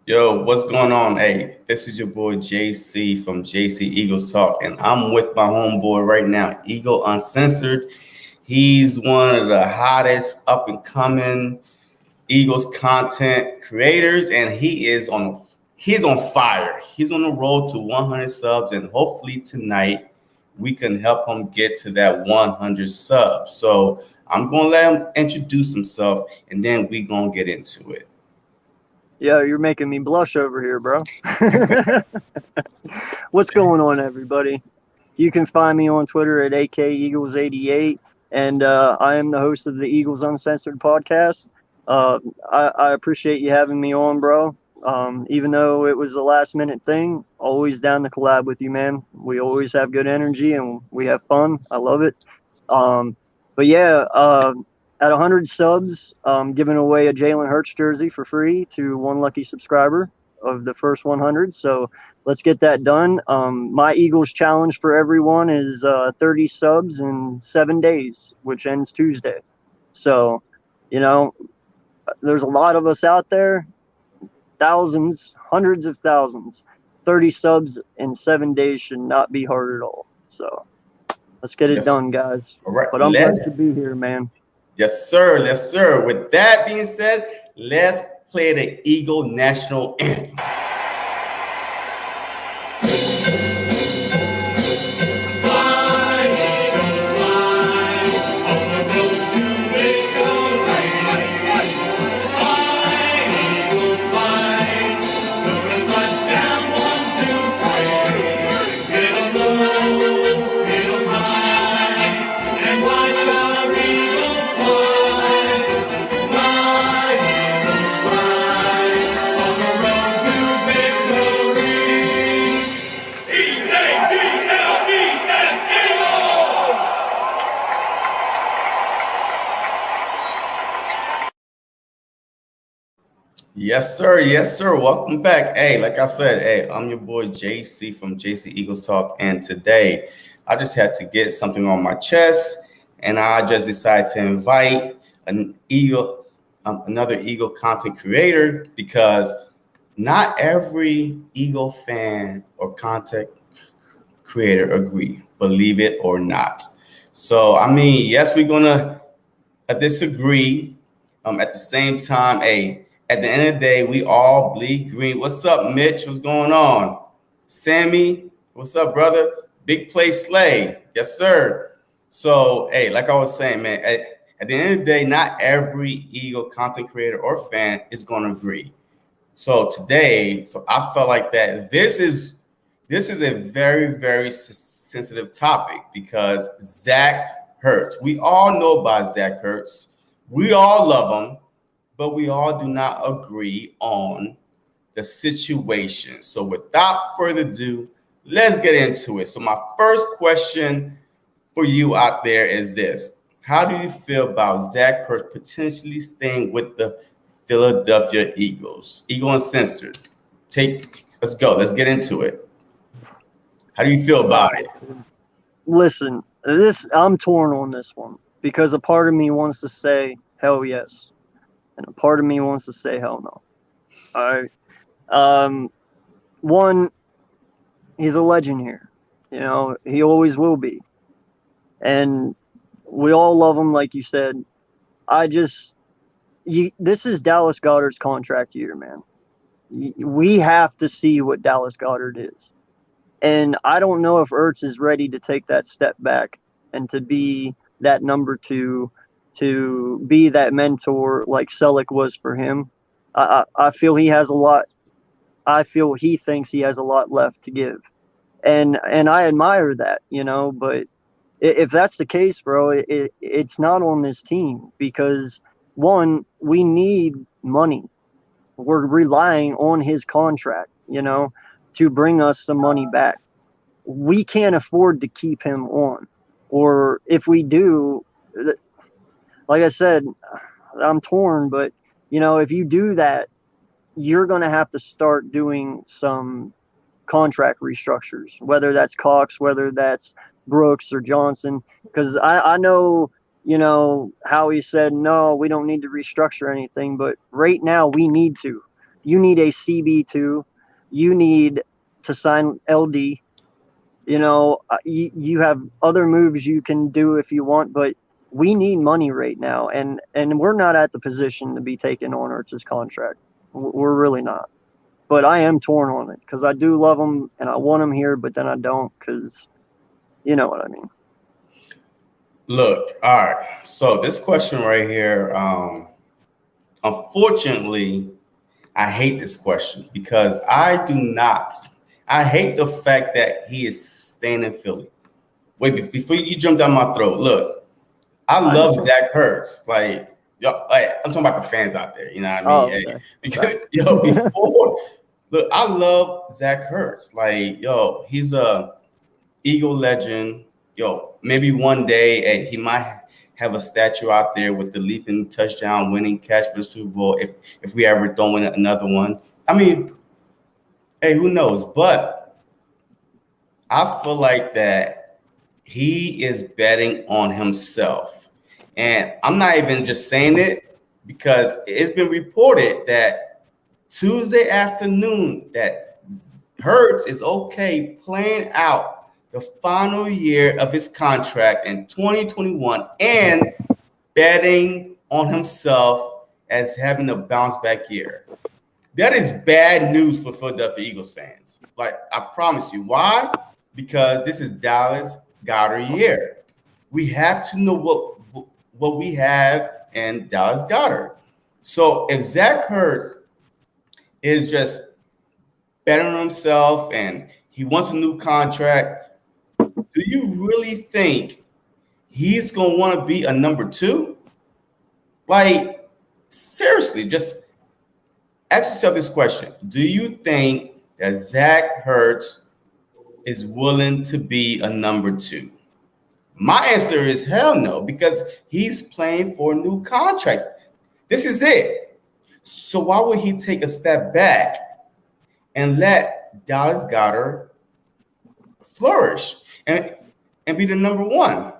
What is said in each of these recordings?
Yo, what's going on? Hey, this is your boy JC from JC Eagles Talk, and I'm with my homeboy right now, Eagle Uncensored. He's one of the hottest up and coming Eagles content creators, and he's on fire. He's on the road to 100 subs, and hopefully tonight we can help him get to that 100 subs. So I'm gonna let him introduce himself, and then we gonna get into it. Yeah, you're making me blush over here, bro. What's going on, everybody? You can find me on Twitter at AKEagles88, and I am the host of the Eagles Uncensored podcast. I appreciate you having me on, bro. Even though it was a last minute thing, always down to collab with you, man. We always have good energy and we have fun. I love it. Um, but yeah, at 100 subs, giving away a Jalen Hurts jersey for free to one lucky subscriber of the first 100. So let's get that done. My Eagles challenge for everyone is 30 subs in 7 days, which ends Tuesday. So, you know, there's a lot of us out there, thousands, hundreds of thousands. 30 subs in 7 days should not be hard at all. So let's get it done, Yes. guys. All right, But I'm glad to be here, man. Yes, sir. Yes, sir. With that being said, let's play the Eagle National Anthem. Yes, sir. Yes, sir. Welcome back. Hey, like I said, hey, I'm your boy JC from JC Eagles Talk. And today I just had to get something on my chest. And I just decided to invite another Eagle content creator because not every Eagle fan or content creator agree, believe it or not. So, I mean, yes, we're going to disagree. At the same time, hey, at the end of the day, we all bleed green. What's up, Mitch? What's going on? Sammy, what's up, brother? Big play Slay. Yes, sir. So, hey, like I was saying, man, at the end of the day, not every Eagle content creator or fan is going to agree. So today, I felt like that this is a very sensitive topic because Zach Ertz. We all know about Zach Ertz. We all love him, but we all do not agree on the situation. So without further ado, let's get into it. So my first question for you out there is this. How do you feel about Zach Ertz potentially staying with the Philadelphia Eagles? Eagle Uncensored. Let's go. Let's get into it. How do you feel All about right. it? Listen, I'm torn on this one because a part of me wants to say hell yes, and a part of me wants to say hell no. All right. Um, One, he's a legend here. You know, he always will be, and we all love him, like you said. I just, this is Dallas Goddard's contract year, man. We have to see what Dallas Goddard is. And I don't know if Ertz is ready to take that step back and to be that number two, to be that mentor like Selleck was for him. I feel he has a lot. I feel he thinks he has a lot left to give, and I admire that, you know. But if that's the case, bro, it's not on this team because one, we need money. We're relying on his contract, you know, to bring us some money back. We can't afford to keep him on. Or if we do, like I said, I'm torn, but you know, if you do that, you're going to have to start doing some contract restructures, whether that's Cox, whether that's Brooks or Johnson, because I know, you know, how he said, no, we don't need to restructure anything, but right now we need to. you need a CB2, you need to sign LD. You have other moves you can do if you want, but we need money right now, and we're not at the position to be taking on Ertz's contract. We're really not. But I am torn on it because I do love him and I want him here, but then I don't because you know what I mean. Look, all right. So this question right here, unfortunately, I hate this question because I hate the fact that he is staying in Philly. Wait, before you jump down my throat, look, I love Zach Ertz. Like, yo, I'm talking about the fans out there. You know what I mean? Oh, okay. Hey, because before, look, I love Zach Ertz. Like, yo, he's a Eagle legend. Yo, maybe one day he might have a statue out there with the leaping touchdown winning catch for the Super Bowl if we ever don't win another one. I mean, hey, who knows? But I feel like that he is betting on himself. And I'm not even just saying it because it's been reported that Tuesday afternoon that Hurts is okay playing out the final year of his contract in 2021 and betting on himself as having a bounce back year. That is bad news for Philadelphia Eagles fans. Like, I promise you. Why? Because this is Dallas Goedert year. We have to know what we have in Dallas Goedert. So if Zach Ertz is just betting on himself and he wants a new contract, do you really think he's going to want to be a number 2? Like, seriously, just ask yourself this question. Do you think that Zach Ertz is willing to be a number 2? My answer is hell no, because he's playing for a new contract. This is it. So why would he take a step back and let Dallas Goedert flourish and be the number 1?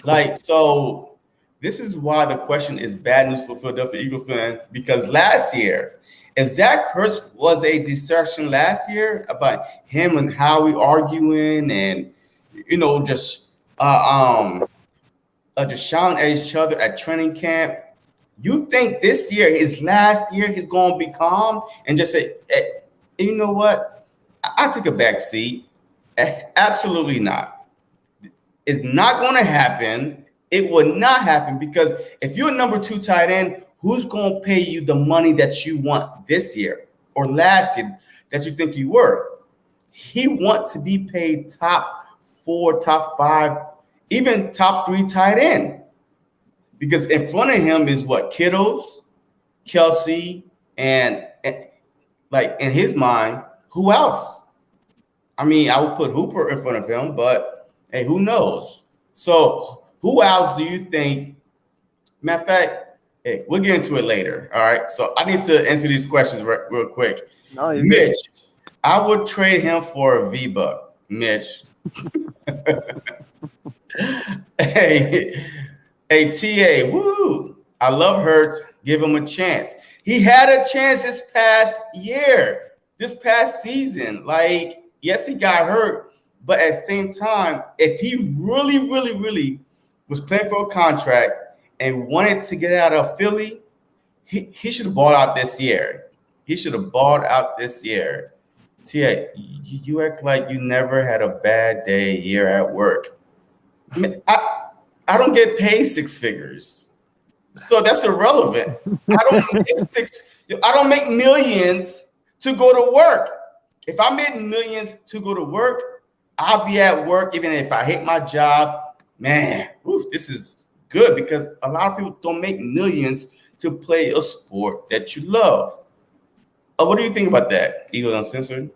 Like, so this is why the question is bad news for Philadelphia Eagles fans, because last year, if Zach Ertz was a distraction last year about him and Howie arguing and, just shouting at each other at training camp, you think this year, his last year, he's going to be calm and just say, hey, you know what? I took a back seat. Absolutely not. It's not going to happen. It would not happen because if you're a number 2 tight end, who's going to pay you the money that you want this year or last year that you think you were? He wants to be paid top 4, top 5, even top 3 tight end. Because in front of him is what? Kittles, Kelsey, and like in his mind, who else? I mean, I would put Hooper in front of him, but hey, who knows? So who else do you think? Matter of fact, hey, we'll get into it later. All right. So I need to answer these questions real quick. No, you're Mitch, good. I would trade him for a V-Buck. Mitch. Hey, TA, woo! I love Hurts. Give him a chance. He had a chance this past year, this past season. Like, yes, he got hurt, but at the same time, if he really, really, really was playing for a contract and wanted to get out of Philly, he should have bought out this year. He should have bought out this year. TA, you act like you never had a bad day here at work. I don't get paid 6 figures, so that's irrelevant. I don't make millions to go to work. If I made millions to go to work, I'll be at work even if I hate my job. Man, this is good because a lot of people don't make millions to play a sport that you love. What do you think about that, Eagle Uncensored?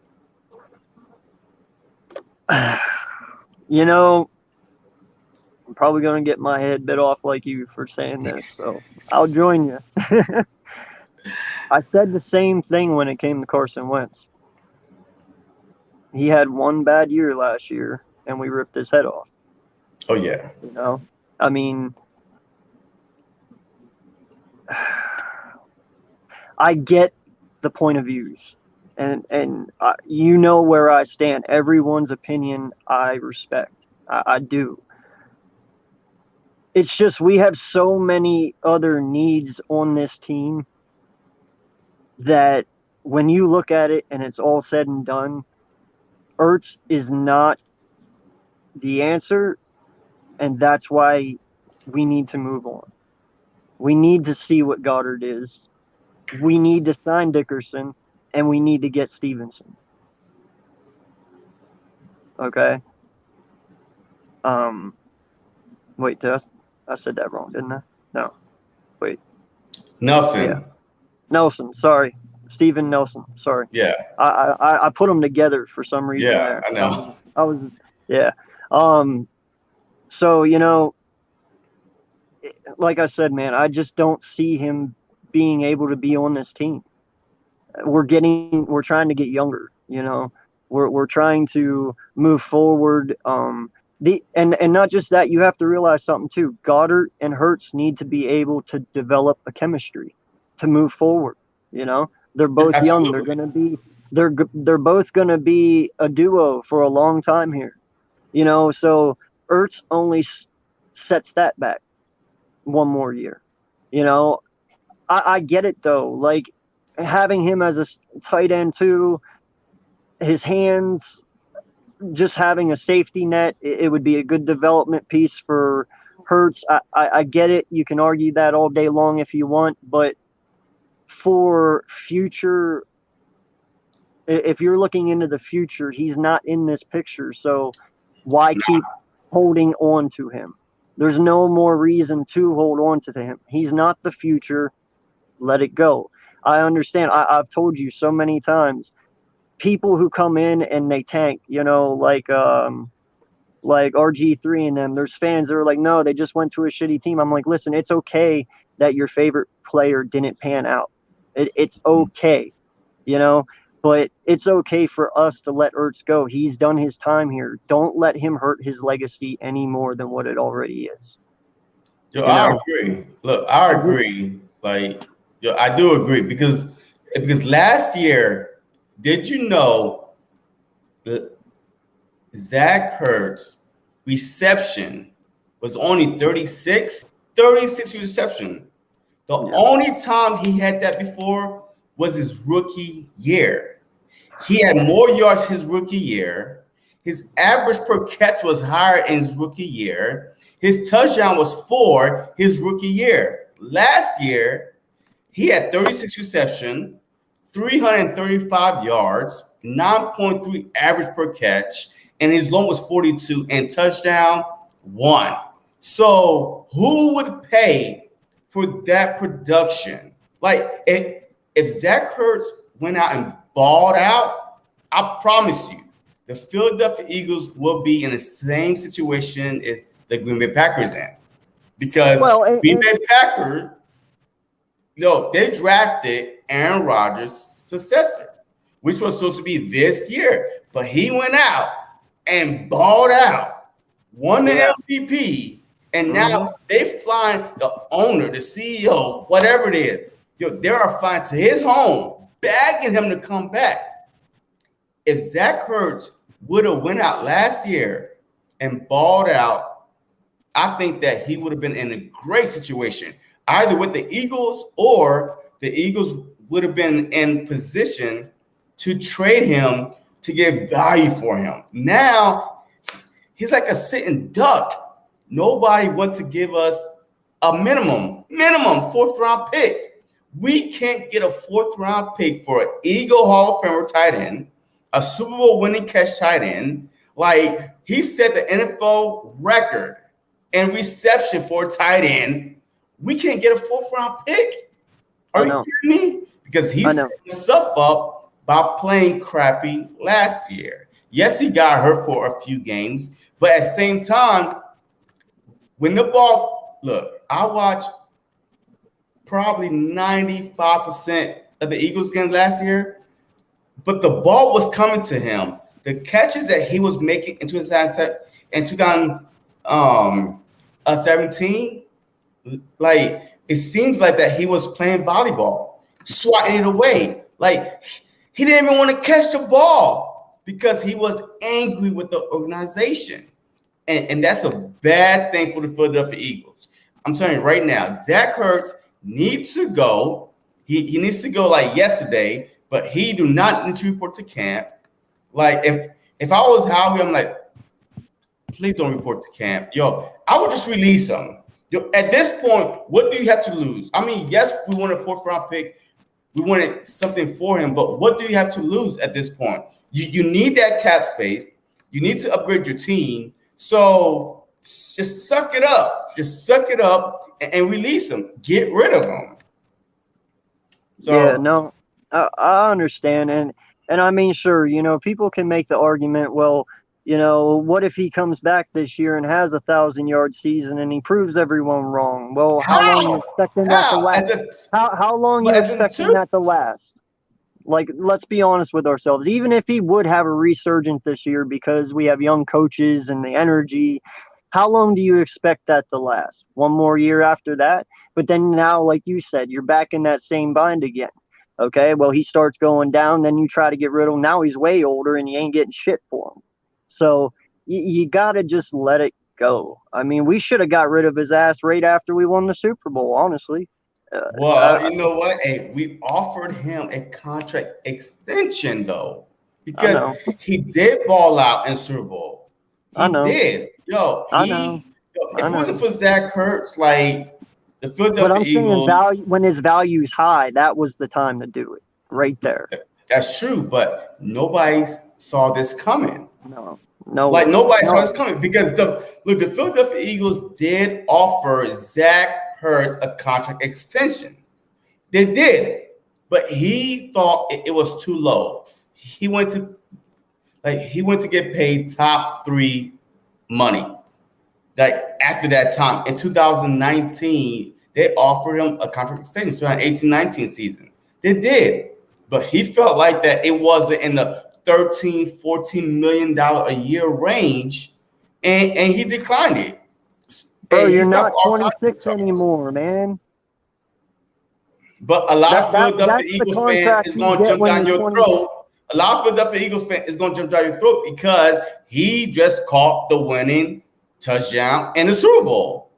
I'm probably going to get my head bit off like you for saying this, so I'll join you. I said the same thing when it came to Carson Wentz. He had one bad year last year, and we ripped his head off. Oh, yeah. I mean, I get the point of views, and you know where I stand. Everyone's opinion I respect. I do. It's just we have so many other needs on this team that when you look at it and it's all said and done, Ertz is not the answer, and that's why we need to move on. We need to see what Goddard is. We need to sign Dickerson, and we need to get Stevenson. Okay. Wait, I said that wrong, didn't I? No. Wait. Nelson. Yeah. Nelson. Sorry, Steven Nelson. Sorry. Yeah. I put them together for some reason. Yeah, there. I know. I was. Yeah. So like I said, man, I just don't see him being able to be on this team. We're trying to get younger, we're trying to move forward. And not just that, you have to realize something too. Goddard and Hurts need to be able to develop a chemistry to move forward. They're both young. They're both gonna be a duo for a long time here. So Ertz only sets that back one more year. I get it though. Like having him as a tight end too, his hands, just having a safety net, it would be a good development piece for Hurts. I get it. You can argue that all day long if you want, but for future, if you're looking into the future, he's not in this picture. So why keep holding on to him? There's no more reason to hold on to him. He's not the future. Let it go. I understand. I've told you so many times, people who come in and they tank, like RG3 and them, there's fans that are like, no, they just went to a shitty team. I'm like, listen, it's okay that your favorite player didn't pan out. It's okay, but it's okay for us to let Ertz go. He's done his time here. Don't let him hurt his legacy any more than what it already is. I agree. Look, I agree. Like, I do agree because last year, did you know that Zach Ertz reception was only 36 reception. The only time he had that before was his rookie year. He had more yards his rookie year. His average per catch was higher in his rookie year. His touchdown was 4 his rookie year. Last year, he had 36 reception, 335 yards, 9.3 average per catch, and his loan was 42 and touchdown 1. So who would pay for that production? Like if Zach Ertz went out and balled out, I promise you, the Philadelphia Eagles will be in the same situation as the Green Bay Packers in. Because Green Bay Packers, they drafted Aaron Rodgers' successor, which was supposed to be this year. But he went out and balled out, won the MVP, and now they flying the owner, the CEO, whatever it is. They are flying to his home, begging him to come back. If Zach Ertz would have went out last year and balled out, I think that he would have been in a great situation, either with the Eagles or the Eagles would have been in position to trade him to get value for him. Now, he's like a sitting duck. Nobody wants to give us a minimum 4th-round pick. We can't get a 4th-round pick for an Eagle Hall of Famer tight end, a Super Bowl winning catch tight end. Like, he set the NFL record in reception for a tight end. We can't get a 4th-round pick. Are you kidding me? Because he set himself up by playing crappy last year. Yes, he got hurt for a few games, but at the same time, when the ball, look, I watched probably 95% of the Eagles game last year, but the ball was coming to him. The catches that he was making in 2017, like, it seems like that he was playing volleyball, swatting it away. Like, he didn't even want to catch the ball because he was angry with the organization. And that's a bad thing for the Philadelphia Eagles. I'm telling you right now, Zach Ertz needs to go. He needs to go like yesterday, but he do not need to report to camp. Like, if I was Howie, I'm like, please don't report to camp. Yo, I would just release him. Yo, at this point, what do you have to lose? I mean, yes, we want a 4th-round pick. We wanted something for him, but what do you have to lose at this point? You need that cap space. You need to upgrade your team. So just suck it up. Just suck it up and release him. Get rid of him. So, yeah, no, I understand, and I mean, sure, people can make the argument, well, what if he comes back this year and has 1,000-yard season and he proves everyone wrong? Well, how long are you expecting that to last? How long are you expecting that to last? Like, let's be honest with ourselves. Even if he would have a resurgence this year because we have young coaches and the energy, how long do you expect that to last? One more year after that? But then now, like you said, you're back in that same bind again. Okay, well, he starts going down, then you try to get rid of him. Now he's way older and you ain't getting shit for him. So you got to just let it go. I mean, we should have got rid of his ass right after we won the Super Bowl, honestly. Well, you know what? Hey, we offered him a contract extension, though, because he did ball out in Super Bowl. He did. Yo, if it wasn't for Zach Ertz, like the Philadelphia Eagles. When his value's high, that was the time to do it right there. That's true, but nobody saw this coming. No. Like nobody saw this coming because the Philadelphia Eagles did offer Zach Ertz a contract extension. They did, but he thought it was too low. He went to get paid top 3 money. Like after that time in 2019, they offered him a contract extension for an 18-19 season. They did, but he felt like that it wasn't in the $13-14 million a year range, and he declined it. Bro, you're not 26 anymore, man. But a lot of Philadelphia Eagles fans is going to jump down your throat. A lot of Philadelphia Eagles fans is going to jump down your throat because he just caught the winning touchdown in the Super Bowl.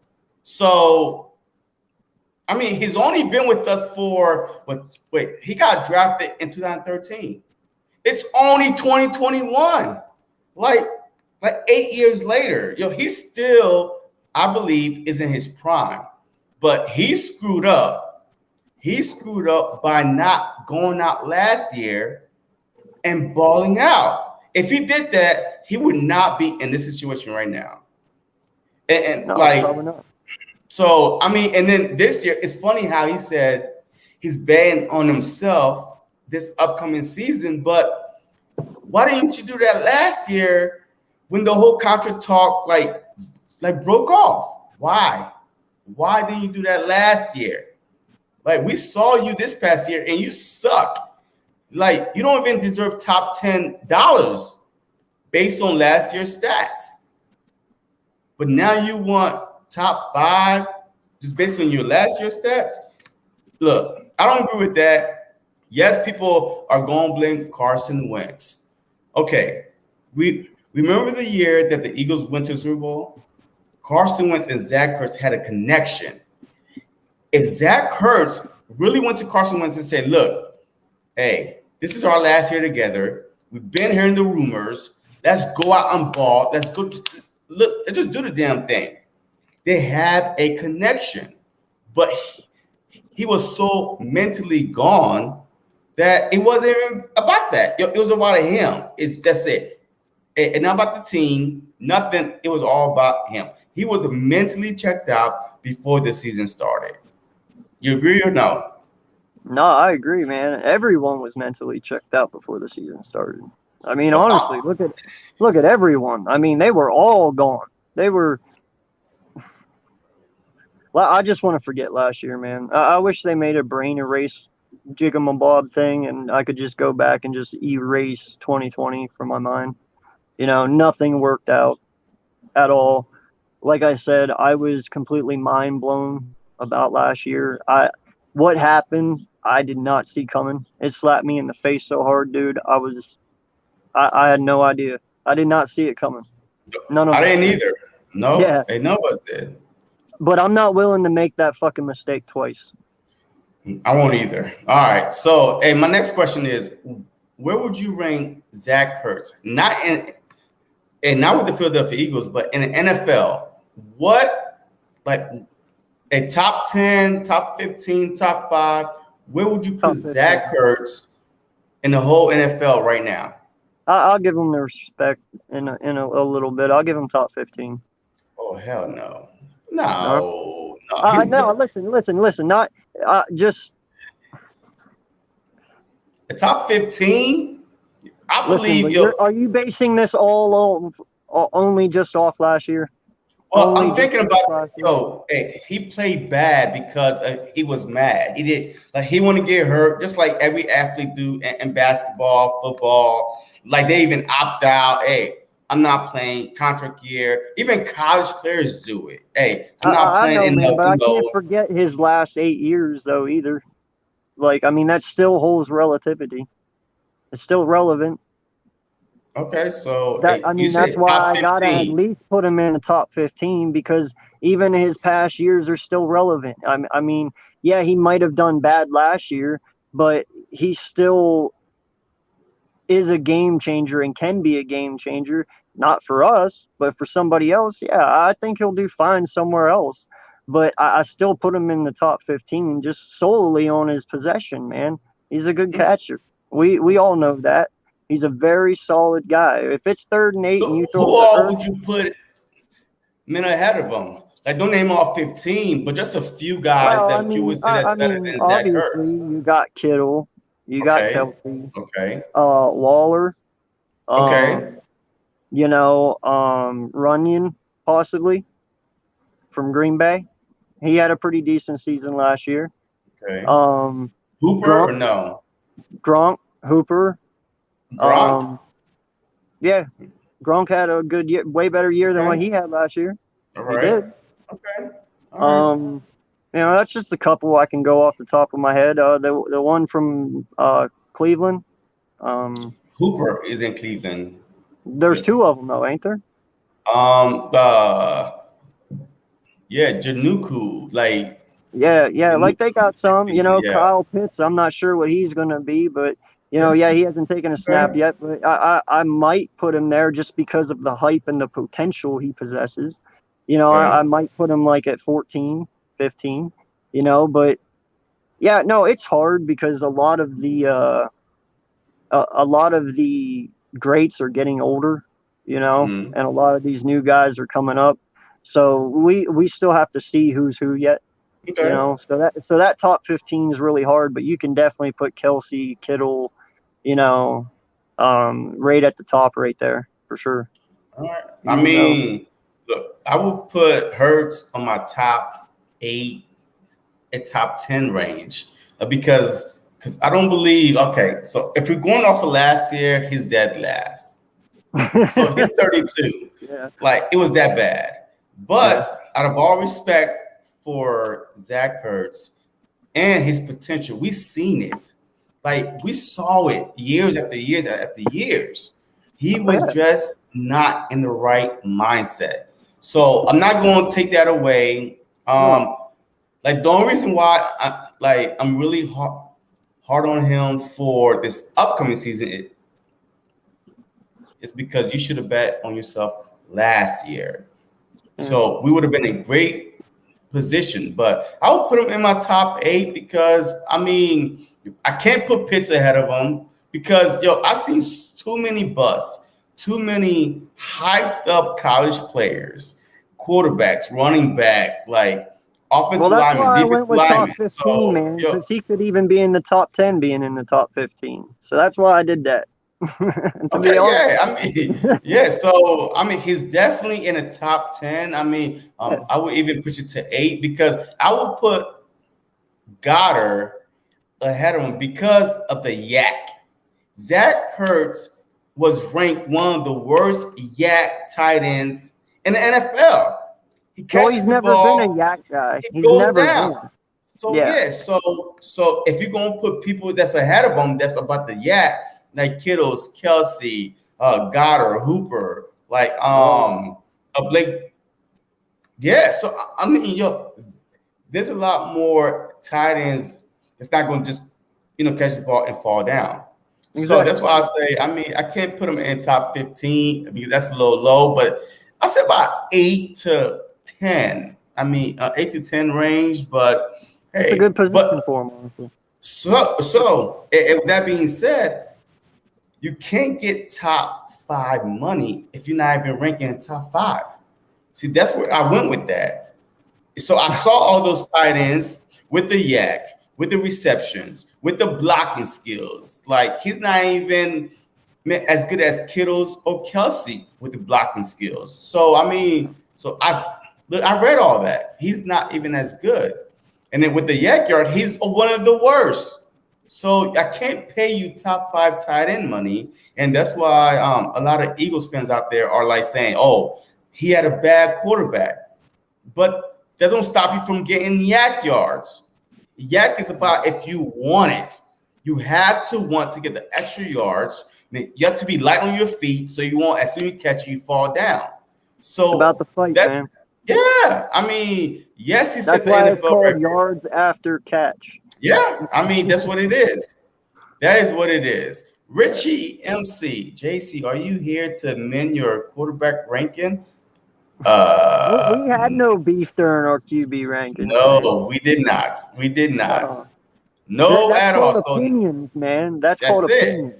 So, I mean, he's only been with us for he got drafted in 2013. It's only 2021. Like 8 years later. Yo, he still, I believe, is in his prime. But he screwed up. He screwed up by not going out last year and balling out. If he did that, he would not be in this situation right now. Probably not. So, I mean, and then this year, it's funny how he said he's betting on himself this upcoming season, but why didn't you do that last year when the whole contract talk like broke off? Why? Why didn't you do that last year? Like, we saw you this past year and you suck. Like, you don't even deserve top $10 based on last year's stats. But now you want top 5 just based on your last year's stats? Look, I don't agree with that. Yes, people are going to blame Carson Wentz. Okay, we remember the year that the Eagles went to the Super Bowl? Carson Wentz and Zach Ertz had a connection. If Zach Ertz really went to Carson Wentz and said, look, hey, this is our last year together. We've been hearing the rumors. Let's go out and ball. Let's go. Look, let's just do the damn thing. They have a connection. But he was so mentally gone that it wasn't even about that. It was about him. That's it. And not about the team. Nothing. It was all about him. He was mentally checked out before the season started. You agree or no? No, I agree, man. Everyone was mentally checked out before the season started. I mean, honestly, look at everyone. I mean, they were all gone. They were. Well, I just want to forget last year, man. I wish they made a brain erase jigamabob thing, and I could just go back and just erase 2020 from my mind. You know, nothing worked out at all. Like I said, I was completely mind blown about last year. what happened, I did not see coming. It slapped me in the face so hard, dude. I had no idea. I did not see it coming. None I of us didn't did. either. No, Yeah, ain't none of us did. but I'm not willing to make that fucking mistake twice. I won't either. All right. So, hey, my next question is, where would you rank Zach Ertz? Not in, and not with the Philadelphia Eagles, but in the NFL. What, like, a top 10, top 15, top 5? Where would you put Top Zach 15. Ertz in the whole NFL right now? I'll give him the respect in a little bit. I'll give him top 15. Oh hell no, No, no. He's no. Listen. Not just the top 15. I listen. believe But yo. are you basing this only just off last year? Well, Only I'm just thinking off about last year? yo. Hey, he played bad because he was mad. He did like he wanted to get hurt, just like every athlete do in basketball, football. Like they even opt out. Hey, I'm not playing contract year. Even college players do it. Hey, I'm not I playing know, in man, but I can't the. forget his last 8 years though either. Like, I mean, that still holds relativity. It's still relevant. Okay, so That hey, I you mean, that's said why top I gotta at 15. least put him in the top 15 because even his past years are still relevant. I mean, yeah, he might have done bad last year, but he still is a game changer and can be a game changer. Not for us, but for somebody else, yeah, I think he'll do fine somewhere else. But I still put him in the top 15 just solely on his possession, man. He's a good catcher. We all know that. He's a very solid guy. If it's 3rd and 8 and you So throw who it to all Earth, would you put men ahead of him? Like don't name all 15, but just a few guys well, that you would say that's I better mean, than Zach obviously Ertz. you got Kittle, you got Okay, Kelsey, okay, Waller, okay, Runyon possibly from Green Bay. He had a pretty decent season last year. okay. Um, Hooper or Gronk, no? Gronk, Hooper. Gronk? Yeah, Gronk had a good year, way better year than what Okay, he had last year. all He right, did. okay, all right. Um, that's just a couple I can go off the top of my head. The one from Cleveland. Um, Hooper is in Cleveland. there's Yeah. two of them though, ain't there? The yeah, Januku, like Yeah. Like they got some. Yeah. Kyle Pitts. I'm not sure what he's gonna be, but yeah, he hasn't taken a snap Okay. yet. But I might put him there just because of the hype and the potential he possesses. I Okay. might put him like at 14, 15. But yeah, no, it's hard because a lot of the greats are getting older, Hmm. and a lot of these new guys are coming up. So we still have to see who's who yet. Okay. So that top 15 is really hard, but you can definitely put Kelsey, Kittle, right at the top right there for sure. All right. I Even though, mean, look, I would put Hurts on my top 8, a top 10 range because I don't believe. Okay, so if we're going off of last year, he's dead last. So he's 32. yeah, Like it was that bad. yeah. But out of all respect for Zach Ertz and his potential, we've seen it. Like we saw it years after years after years. He Oh was yeah. just not in the right mindset. So I'm not going to take that away. No. Like the only reason why I'm really hard on him for this upcoming season is because you should have bet on yourself last year. Yeah. So we would have been in great position. But I would put him in my top 8 because I mean I can't put Pitts ahead of him because I've seen too many busts, too many hyped up college players, quarterbacks, running back, like Well, offensive that's linemen, why I went defensive with top linemen. 15, So man, because he could even be in the top 10, being in the top 15. So that's why I did that. To be okay, honest. yeah. I mean, yeah. So I mean, he's definitely in the top 10. I mean, Yeah. I would even push it to 8 because I would put Goddard ahead of him because of the yak. Zach Ertz was ranked one of the worst yak tight ends in the NFL. He Well, he's catches the never been a ball, yak guy. he He's goes never down. been. So yeah, so if you're gonna put people that's ahead of them, that's about the yak, like Kittles, Kelsey, Goddard, Hooper, like Blake. Yeah, so I mean, there's a lot more tight ends that's not going to just catch the ball and fall down. So Exactly. that's why I say, I mean, I can't put them in top 15 because that's a little low, but I say about 8 to 10. I mean, 8 to 10 range, but It's a hey, good position but for him, honestly. so with that being said, you can't get top 5 money if you're not even ranking in top 5. See, that's where I went with that. So I saw all those tight ends with the yak, with the receptions, with the blocking skills. Like he's not even as good as Kittles or Kelsey with the blocking skills. So I mean, I read all that. He's not even as good. And then with the yak yard, he's one of the worst. So I can't pay you top 5 tight end money, and that's why a lot of Eagles fans out there are like saying, "Oh, he had a bad quarterback," but that don't stop you from getting yak yards. Yak is about if you want it. You have to want to get the extra yards. You have to be light on your feet so you won't, as soon as you catch it, you fall down. So It's about the fight, man. Yeah, I mean, yes, he That's set the why it's NFL called record. yards after catch. Yeah, I mean, that's what it is. That is what it is. Richie MC, JC, are you here to amend your quarterback ranking? We had no beef during our QB rankings, man. No, we did not. We did not. Uh, No that's at called all. So opinions, man. That's called that's it. opinions.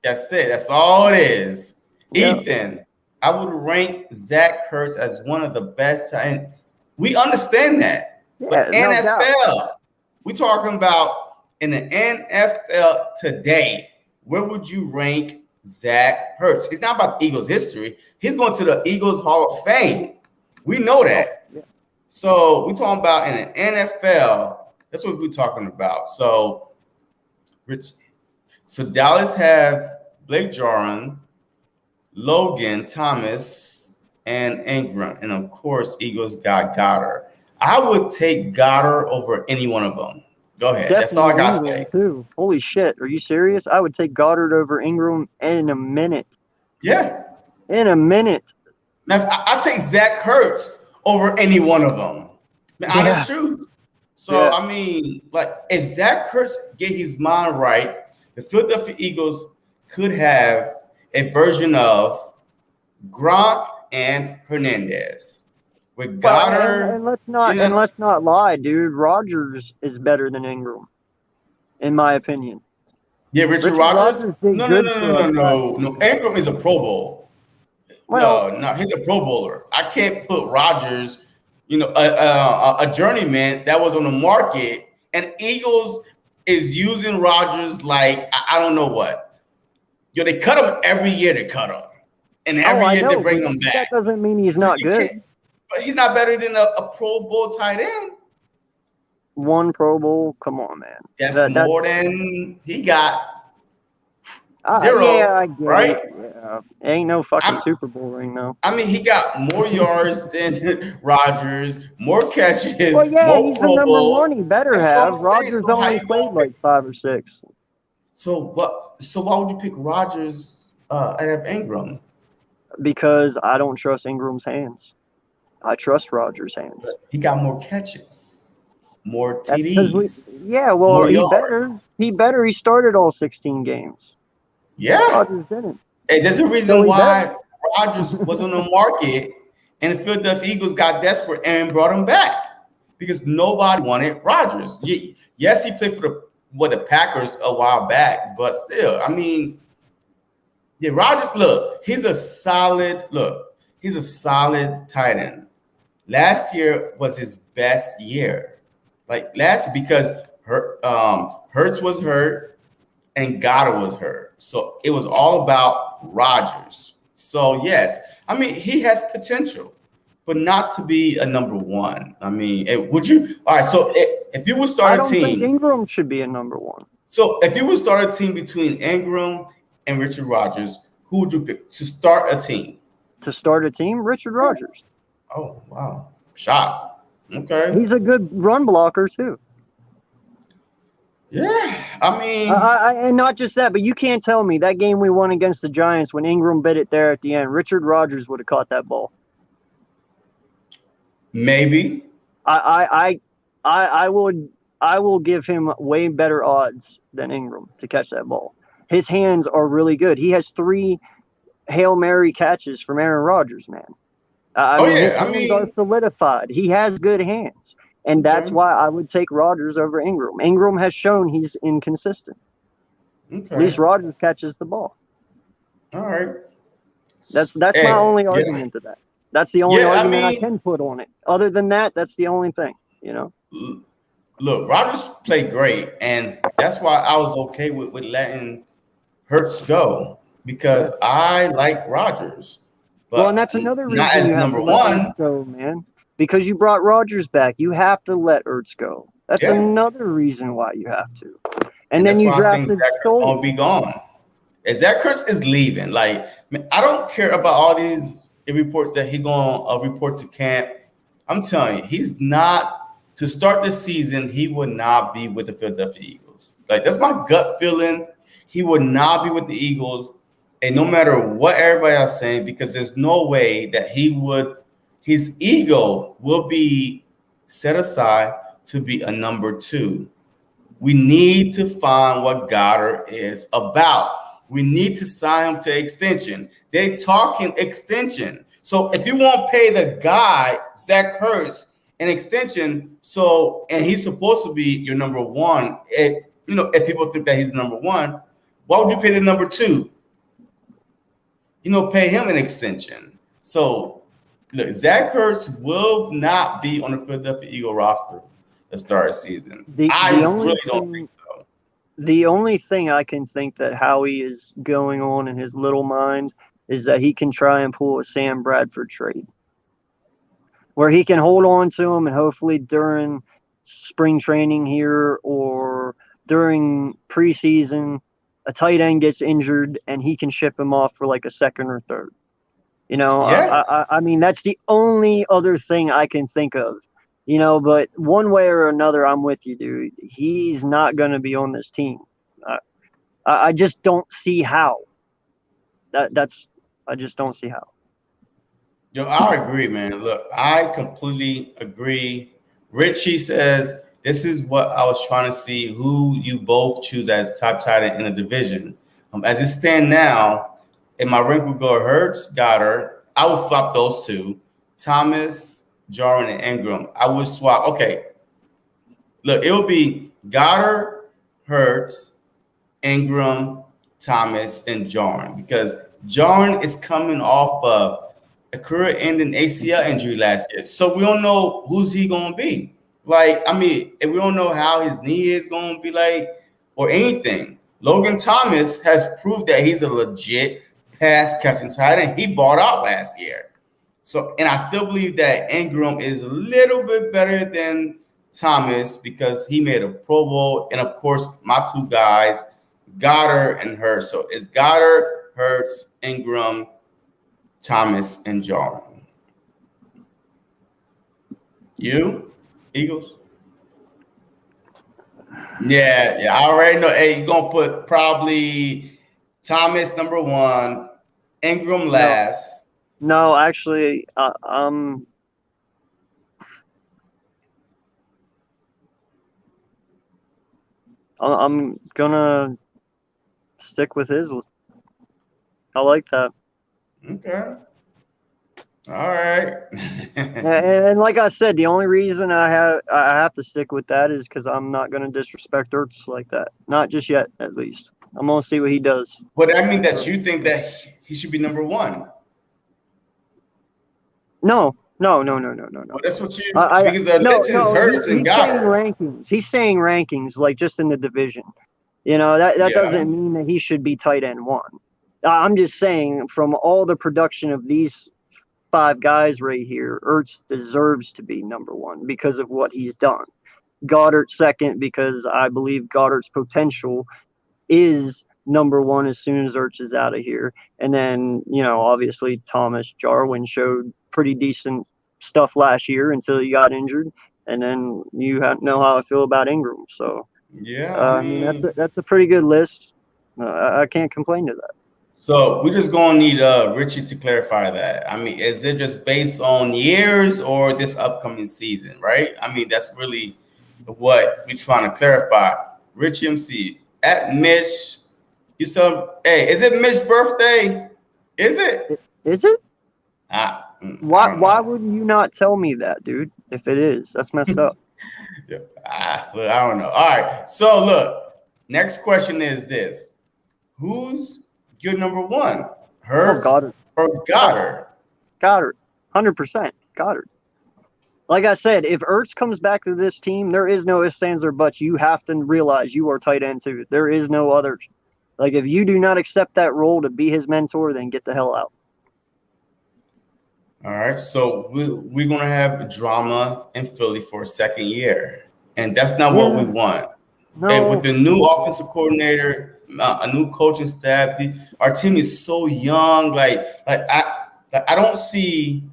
That's it. That's all it is. Yeah. Ethan, I would rank Zach Ertz as one of the best. And we understand that. But Yeah, no doubt. NFL, we talking about in the NFL today, where would you rank Zach Ertz? It's not about the Eagles' history. He's going to the Eagles Hall of Fame. We know that. Yeah. So we're talking about in the NFL. That's what we're talking about. So, Dallas have Blake Jarwin, Logan Thomas, and Ingram, and of course, Eagles got Goddard. I would take Goddard over any one of them. Go ahead. Definitely That's all I gotta Ingram say. too. Holy shit. Are you serious? I would take Goddard over Ingram in a minute. Yeah. In a minute. Now, I take Zach Ertz over any one of them. The honest truth. So, I mean, like, if Zach Ertz get his mind right, the Philadelphia Eagles could have a version of Gronk and Hernandez with Goddard. And let's not lie, dude. Rodgers is better than Ingram, in my opinion. Yeah, Richard Rodgers. No. Ingram is a Pro Bowl. Well, No, he's a Pro Bowler. I can't put Rodgers, a journeyman that was on the market, and Eagles is using Rodgers like I don't know what. They cut him every year. They cut him, and every year they bring him back. That doesn't mean he's not good. But he's not better than a Pro Bowl tight end. One Pro Bowl, come on, man. That's more than he got. 0. Yeah, I get right? it. Yeah. Ain't no fucking Super Bowl ring, though. I mean, he got more yards than Rodgers, more catches. Well, yeah, more he's Pro the number Bowls. one. He better have. Rodgers only played like 5 or 6. So what? So why would you pick Rodgers out of Ingram? Because I don't trust Ingram's hands. I trust Rodgers' hands. He got more catches, more TDs. He better. He started all 16 games. Yeah. Rodgers didn't. And there's a reason why Rodgers was on the market and the Philadelphia Eagles got desperate and brought him back because nobody wanted Rodgers. Yes, he played for the Packers a while back, but still, I mean, Rodgers, he's a solid tight end. Last year was his best year. Because Hurts was hurt and Goddard was hurt. So it was all about Rodgers. So yes, I mean, he has potential, but not to be a number one. I mean, would you? All right. So if you would start a team, I don't think Ingram should be a number one. So if you would start a team between Ingram and Richard Rodgers, who would you pick to start a team? To start a team, Richard Rodgers. Oh wow, shot. Okay. He's a good run blocker too. Yeah, I mean, And not just that, but you can't tell me that game we won against the Giants when Ingram bit it there at the end, Richard Rodgers would have caught that ball. maybe. I will give him way better odds than Ingram to catch that ball. His hands are really good. He has 3 Hail Mary catches from Aaron Rodgers, man. I Oh mean, his yeah, I hands are mean, solidified. He has good hands. And that's okay, why I would take Rodgers over Ingram. Ingram has shown he's inconsistent. At least okay, Rodgers catches the ball. all right. That's my Hey, only yeah, argument to that. That's the only yeah. I argument I mean, can put on it. Other than that, that's the only thing, you know. look, Rodgers played great, and that's why I was okay with letting Hurts go because Yeah. I like Rodgers, Well, and but that's another not reason as you have to number let Ertz one. go, man. Because you brought Rodgers back, you have to let Ertz go. That's Yeah, another reason why you have to. And and then that's you why I think drafted Zach Ertz gonna Stoll. be gone. And Zach Ertz is leaving. Like, man, I don't care about all these reports that he gonna report to camp. I'm telling you, he's not. To start the season, he would not be with the Philadelphia Eagles. Like, that's my gut feeling. He would not be with the Eagles, and no matter what everybody else saying, because there's no way that he would. His ego will be set aside to be a number 2. We need to find what Goddard is about. We need to sign him to extension. They talking extension. So if you won't pay the guy, Zach Ertz, an extension, so and he's supposed to be your number 1, if people think that he's number 1, why would you pay the number 2? Pay him an extension. So look, Zach Ertz will not be on the Philadelphia Eagle roster to start the season. The I the really only don't think thing so. the only thing I can think that Howie is going on in his little mind is that he can try and pull a Sam Bradford trade where he can hold on to him and hopefully during spring training here or during preseason, a tight end gets injured and he can ship him off for like a second or third. You know, Yeah. I mean, that's the only other thing I can think of. You know, but one way or another, I'm with you, dude. He's not going to be on this team. I, I just don't see how. I just don't see how. Yo, I agree, man. Look, I completely agree. Richie says this is what I was trying to see who you both choose as top tight end in the division. As it stand now, in my rank would go Hurts, Goddard. I would flop those two. Thomas, Jarwin, and Ingram. I would swap. Okay, look, it would be Goddard, Hurts, Ingram, Thomas, and Jarn because Jarn is coming off of a career-ending ACL injury last year, so we don't know who's he gonna be. Like, I mean, and we don't know how his knee is gonna be like or anything. Logan Thomas has proved that he's a legit pass catching tight end. He bought out last year. So, and I still believe that Ingram is a little bit better than Thomas because he made a Pro Bowl. And of course, my two guys, Goddard and Hurts. So it's Goddard, Hurts, Ingram, Thomas, and Jarwin. You, Eagles? Yeah, I already know. Hey, you're gonna put probably Thomas number 1, Ingram No, last. no, actually, I'm gonna stick with his. I like that. Okay. All right. And like I said, the only reason I have to stick with that is because I'm not going to disrespect Ertz like that. Not just yet, at least. I'm going to see what he does. But I mean that you think that he should be number 1. No, no, no, no, no, no, no. Well, that's what you I because the no, list is no. Hurts and He's saying Goddard. rankings. He's saying rankings, like just in the division. You know that Yeah. doesn't mean that he should be tight end 1. I'm just saying from all the production of these 5 guys right here, Ertz deserves to be number 1 because of what he's done. Goddard second because I believe Goddard's potential is number 1 as soon as Ertz is out of here. And then, obviously Thomas Jarwin showed pretty decent stuff last year until he got injured. And then you know how I feel about Ingram. So Yeah, I I mean, mean, that's a pretty good list. I can't complain to that. so we're just gonna need Richie to clarify that. I mean, is it just based on years or this upcoming season, right? I mean, that's really what we're trying to clarify. Richie MC at Mitch, you saw. Hey, is it Mitch's birthday? Is it? Is it? I Why don't why know. would you not tell me that, dude? If it is, that's messed up. Yeah, look, I don't know. All right. So look, next question is this: who's your number one, Oh, Hurts Goddard. or Oh, Goddard? Goddard. 100% Goddard. Like I said, if Ertz comes back to this team, there is no ifs, ands, or buts. You have to realize you are tight end too. There is no others. Like if you do not accept that role to be his mentor, then get the hell out. All right. So we're gonna have drama in Philly for a second year, and that's not what we Yeah, want. And with no. the new offensive coordinator, a new coaching staff, our team is so young. Like I don't see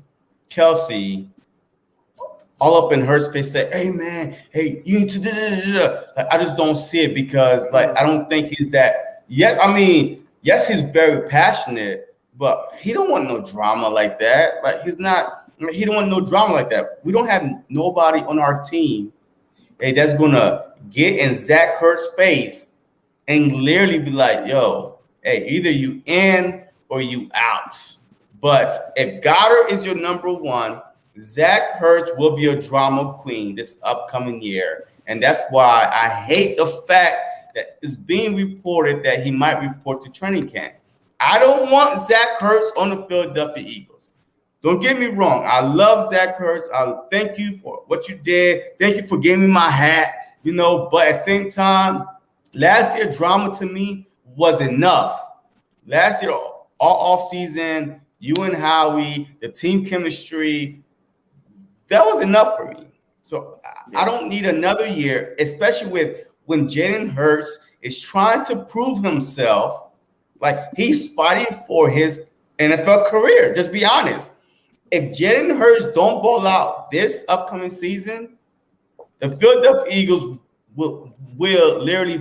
Kelsey all up in her face say, "Hey man, hey you need to." Da, da, da, da. Like, I just don't see it because like Yeah, I don't think he's that. Yet I mean, yes, he's very passionate, but he don't want no drama like that. Like he's not. I mean, he don't want no drama like that. We don't have nobody on our team, hey, that's gonna get in Zach Ertz's face and literally be like, "Yo, hey, either you in or you out." But if Goddard is your number one, Zach Ertz will be a drama queen this upcoming year. And that's why I hate the fact that it's being reported that he might report to training camp. I don't want Zach Ertz on the Philadelphia Eagles. Don't get me wrong. I love Zach Ertz. I thank you for what you did. Thank you for giving me my hat, but at the same time, last year drama to me was enough. Last year, all off season, you and Howie, the team chemistry, that was enough for me. So I yeah, don't need another year, especially with when Jalen Hurts is trying to prove himself. Like he's fighting for his NFL career. Just be honest. If Jalen Hurts don't ball out this upcoming season, the Philadelphia Eagles will literally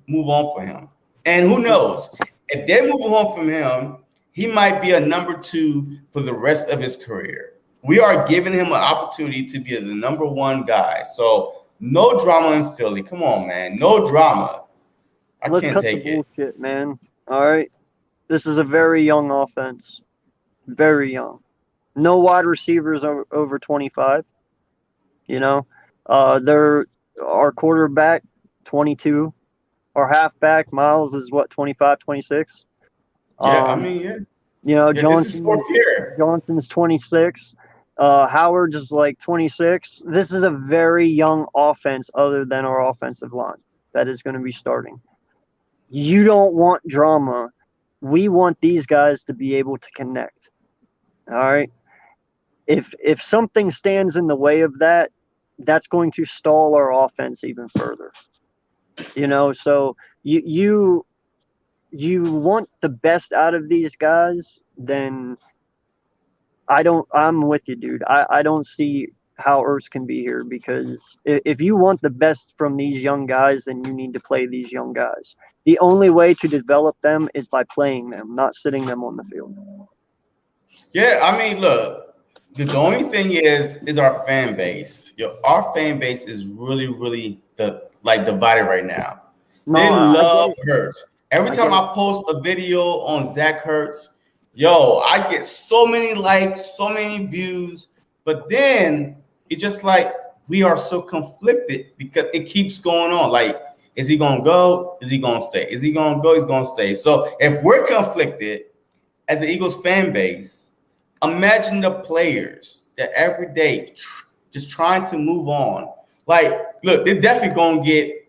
move on for him. And who knows? If they move on from him, he might be a number two for the rest of his career. We are giving him an opportunity to be the number one guy. So no drama in Philly. Come on, man. No drama. I let's can't cut the take it. bullshit, man. All right, this is a very young offense, very young. No wide receivers over 25. You know, they're our quarterback 22. Our halfback Miles is what 25, 26. Yeah, I Um, mean, yeah. This is fourth Johnson's year. 26. Howard's is like 26. This is a very young offense, other than our offensive line that is going to be starting. You don't want drama. We want these guys to be able to connect. All right. If something stands in the way of that, that's going to stall our offense even further. So you want the best out of these guys, then I'm with you, dude. I don't see how Ertz can be here, because if you want the best from these young guys, then you need to play these young guys. The only way to develop them is by playing them, not sitting them on the field. Yeah, I mean, look, the only thing is our fan base. Our fan base is really, really divided right now. No, They I get love it. Hurts. Every I time get it. I post a video on Zach Hurts, yo, I get so many likes, so many views, but then it's just like we are so conflicted because it keeps going on. Like, is he gonna go? Is he gonna stay? Is he gonna go? He's gonna stay. So if we're conflicted as the Eagles fan base, imagine the players that every day just trying to move on. Like, look, they're definitely gonna get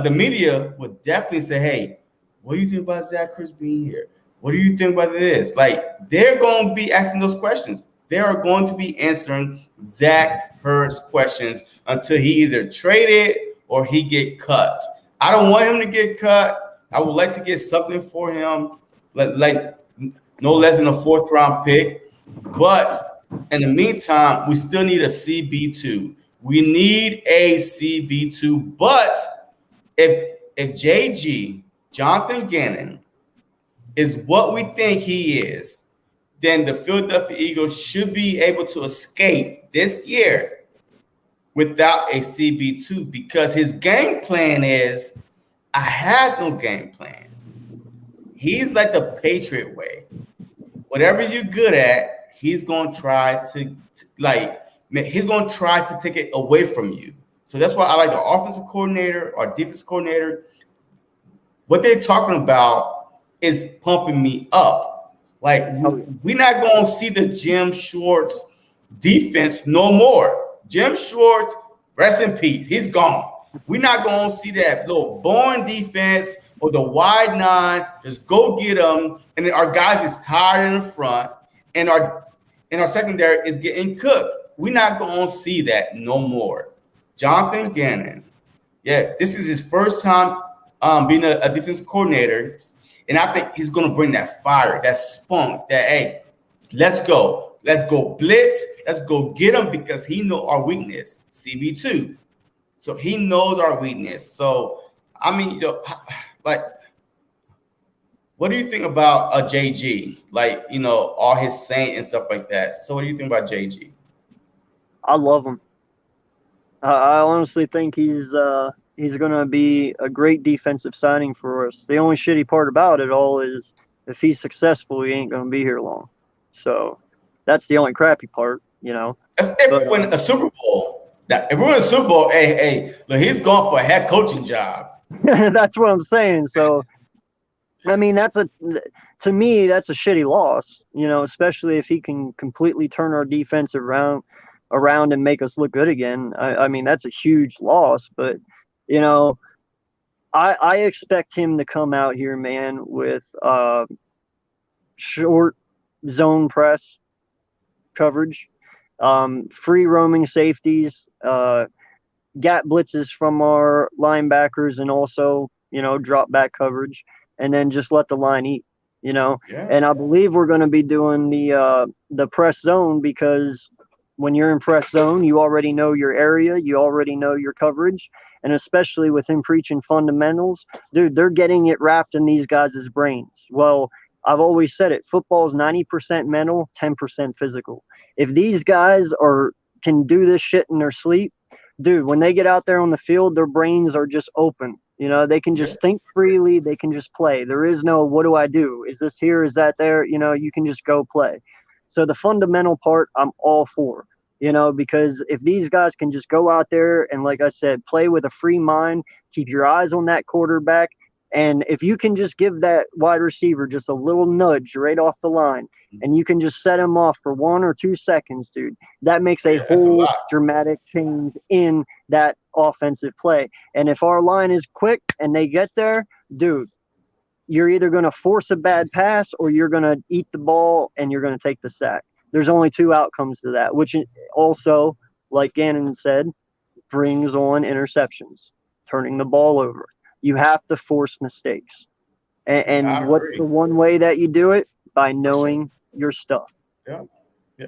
the media would definitely say, "Hey, what do you think about Zach Ertz being here? What do you think about this?" Like, they're gonna be asking those questions. They are going to be answering Zach Ertz questions until he either traded or he get cut. I don't want him to get cut. I would like to get something for him, like no less than a fourth round pick. But in the meantime, we still need a CB2. We need a CB2, but if JG, Jonathan Gannon, is what we think he is, then the Philadelphia Eagles should be able to escape this year without a CB2 because his game plan is I had no game plan. He's like the Patriot way. Whatever you're good at, he's going to try to he's going to try to take it away from you. So that's why I like the offensive coordinator or defensive coordinator. What they're talking about is pumping me up. Like, we're not going to see the Jim Schwartz defense no more. Jim Schwartz, rest in peace. He's gone. We're not going to see that little boring defense or the wide nine. Just go get them. And then our guys is tired in the front. And our secondary is getting cooked. We're not going to see that no more. Jonathan Gannon, yeah, this is his first time being a defense coordinator. And I think he's going to bring that fire, that spunk, that, hey, let's go. Let's go blitz. Let's go get him because he knows our weakness, CB2. So he knows our weakness. So, I mean, like, what do you think about a JG? Like, all his saying and stuff like that. So what do you think about JG? I love him. I honestly think he's going to be a great defensive signing for us. The only shitty part about it all is if he's successful, he ain't going to be here long. So that's the only crappy part, That's if we win a Super Bowl. Now, if we win a Super Bowl, hey, look, he's going for a head coaching job. That's what I'm saying. So, I mean, to me, that's a shitty loss, especially if he can completely turn our defense around and make us look good again. I mean, that's a huge loss, but I expect him to come out here, man, with short zone press coverage, free roaming safeties, gap blitzes from our linebackers, and also, drop back coverage, and then just let the line eat, Yeah. And I believe we're going to be doing the press zone because when you're in press zone, you already know your area, you already know your coverage, and especially with him preaching fundamentals, dude, they're getting it wrapped in these guys' brains. Well, I've always said it, football is 90% mental, 10% physical. If these guys can do this shit in their sleep, dude, when they get out there on the field, their brains are just open. They can just think freely. They can just play. There is no, what do I do? Is this here? Is that there? You can just go play. So the fundamental part, I'm all for, because if these guys can just go out there and, like I said, play with a free mind, keep your eyes on that quarterback. And if you can just give that wide receiver just a little nudge right off the line and you can just set him off for 1 or 2 seconds, dude, that makes a whole dramatic change in that offensive play. And if our line is quick and they get there, dude, you're either going to force a bad pass or you're going to eat the ball and you're going to take the sack. There's only 2 outcomes to that, which also, like Gannon said, brings on interceptions, turning the ball over. You have to force mistakes. And what's the one way that you do it? By knowing your stuff. Yeah,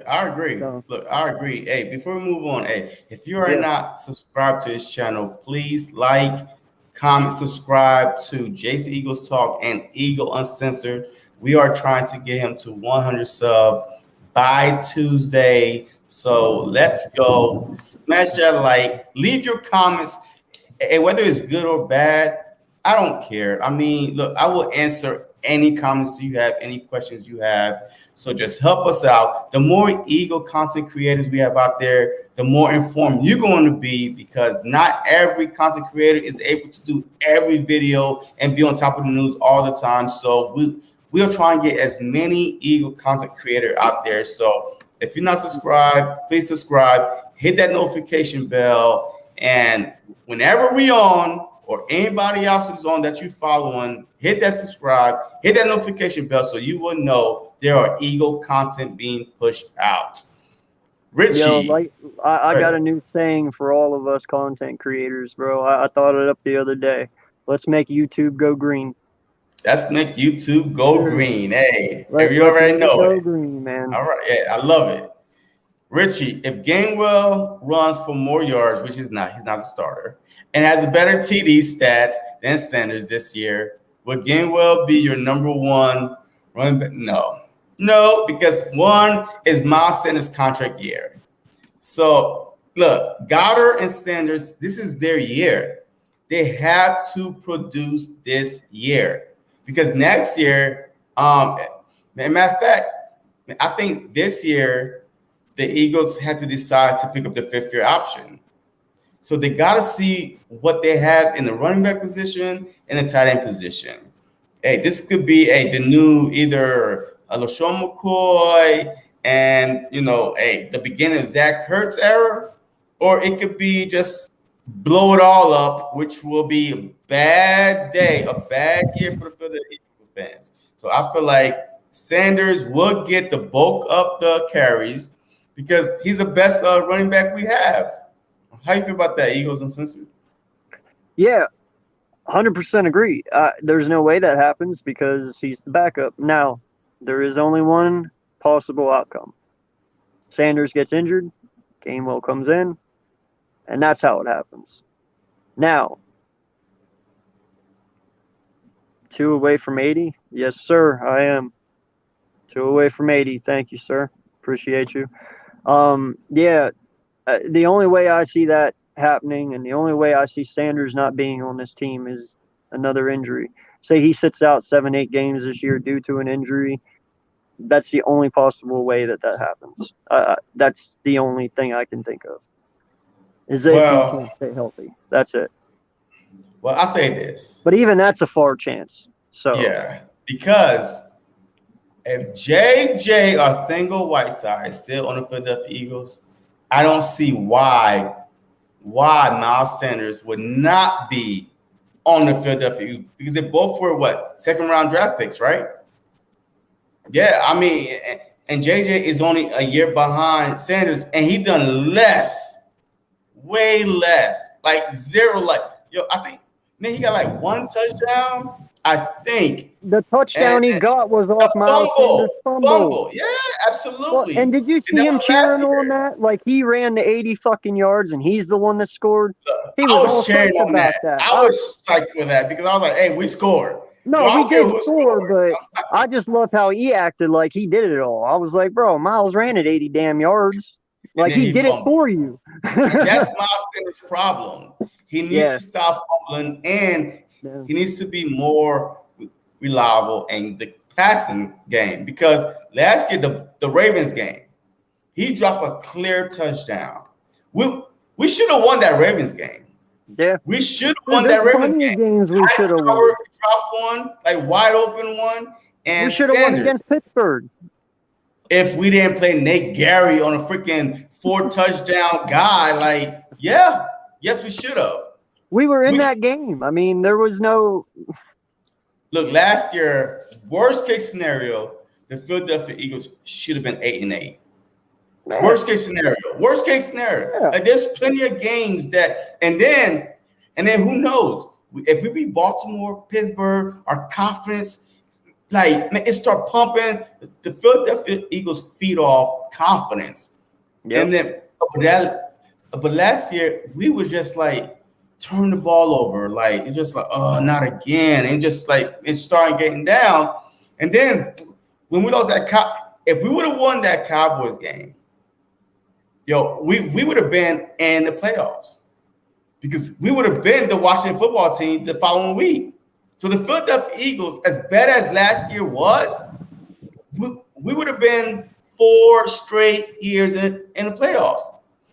I agree. So, look, I agree. Hey, before we move on, if you are not subscribed to this channel, please like, comment, subscribe to JC Eagles Talk and Eagle Uncensored. We are trying to get him to 100 subs by Tuesday. So let's go. Smash that like. Leave your comments. And whether it's good or bad, I don't care. I mean, look, I will answer any comments you have, any questions you have. So just help us out. The more Eagle content creators we have out there, the more informed you're going to be, because not every content creator is able to do every video and be on top of the news all the time. So we'll try and get as many Eagle content creator out there. So if you're not subscribed, please subscribe, hit that notification bell. And whenever we on, or anybody else who's on that you following, hit that subscribe, hit that notification bell so you will know there are Eagle content being pushed out. Richie. I got a new saying for all of us content creators, bro. I thought it up the other day. Let's make YouTube go green. Let's make YouTube go green. Hey, you already know go it. Green, man. All right, yeah, I love it. Richie, if Gainwell runs for more yards, which he's not a starter, and has a better TD stats than Sanders this year, would Gainwell be your number one running back? No. No, because one is Miles Sanders' contract year. So look, Goddard and Sanders, this is their year. They have to produce this year because next year, matter of fact, I think this year the Eagles had to decide to pick up the fifth-year option. So they got to see what they have in the running back position and the tight end position. Hey, this could be the new either a LaShawn McCoy and the beginning of Zach Ertz era, or it could be just blow it all up, which will be a bad day, a bad year for the Philadelphia Eagles fans. So I feel like Sanders will get the bulk of the carries because he's the best running back we have. How you feel about that, Eagles and Cincy? Yeah, 100% agree. There's no way that happens because he's the backup. Now, there is only one possible outcome. Sanders gets injured, Gainwell comes in, and that's how it happens. Now, 2 away from 80? Yes, sir, I am. 2 away from 80. Thank you, sir. Appreciate you. The only way I see that happening and the only way I see Sanders not being on this team is another injury. Say he sits out 7-8 games this year due to an injury. That's the only possible way that happens. That's the only thing I can think of. Is if he can't stay healthy. That's it. Well, I'll say this. But even that's a far chance. So yeah, because if J.J. Arcega-Whiteside is still on the Philadelphia Eagles, I don't see why Miles Sanders would not be on the Philadelphia Eagles because they both were second-round draft picks, right? Yeah, I mean, and JJ is only a year behind Sanders, and he done less, way less, like zero. I think, man, he got like 1 touchdown. I think the touchdown he got was off Miles Sanders' fumble. Yeah, absolutely. Well, and did you see him cheering on that? Like he ran the 80 fucking yards, and he's the one that scored. He was cheering on that. I was psyched for that because I was like, "Hey, we scored." No, we did score, but I just love how he acted like he did it all. I was like, bro, Miles ran it 80 damn yards. Like he did it for you. That's Miles Sanders' problem. He needs to stop fumbling and he needs to be more reliable in the passing game because last year, the Ravens game, he dropped a clear touchdown. We should have won that Ravens game. Yeah, we should have won that Ravens game. Games we should have won. Dropped one, like wide open one, and we should have won against Pittsburgh. If we didn't play Nate Gary on a freaking 4 touchdown guy, yes, we should have. We were in that game. I mean, there was no. Look, last year, worst case scenario, the Philadelphia Eagles should have been 8-8. Man. Worst case scenario. Yeah. Like there's plenty of games that, and then who knows? If we beat Baltimore, Pittsburgh, our confidence, it start pumping. The Philadelphia Eagles feed off confidence. Yep. And then, but last year we was just turn the ball over, it's just not again, and just it started getting down. And then when we lost that if we would have won that Cowboys game. We would have been in the playoffs because we would have been the Washington football team the following week. So the Philadelphia Eagles, as bad as last year was, we would have been 4 straight years in the playoffs.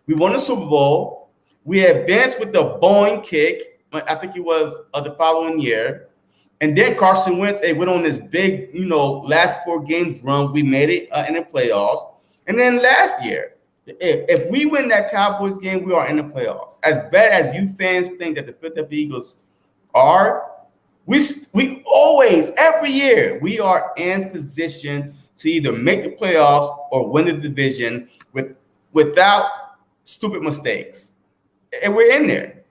We won the Super Bowl. We advanced with the Boeing kick. I think it was the following year. And then Carson Wentz went on this big, last 4 games run. We made it in the playoffs. And then last year, if we win that Cowboys game, we are in the playoffs. As bad as you fans think that the Philadelphia Eagles are, we always, every year, we are in position to either make the playoffs or win the division without stupid mistakes. And we're in there.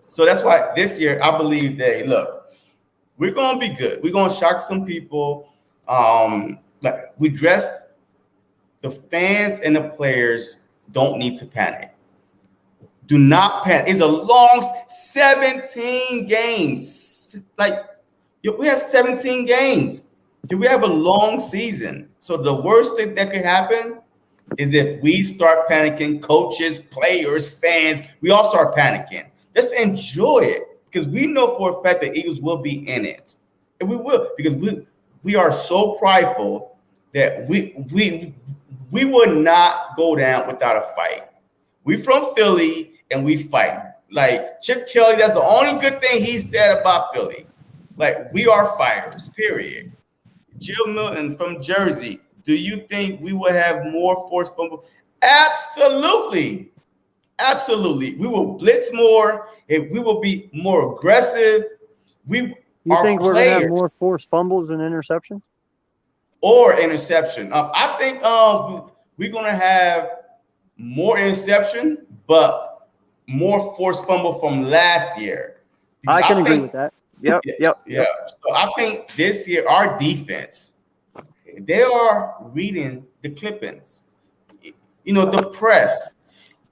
So that's why this year, I believe that, look, we're going to be good. We're going to shock some people. We dress the fans and the players don't need to panic. Do not panic. It's a long 17 games. Like, we have 17 games. We have a long season. So the worst thing that could happen is if we start panicking, coaches, players, fans, we all start panicking. Let's enjoy it because we know for a fact that Eagles will be in it. And we will, because we are so prideful that we would not go down without a fight. We from Philly and we fight. Like Chip Kelly, that's the only good thing he said about Philly. Like, we are fighters, period. Jill Milton from Jersey, do you think we will have more forced fumbles? Absolutely. Absolutely. We will blitz more and we will be more aggressive. We You are think we're going to have players more forced fumbles and interceptions? or interception. I think we're going to have more interception, but more forced fumble from last year. I can agree with that. Yep. So I think this year our defense, they are reading the clippings, the press.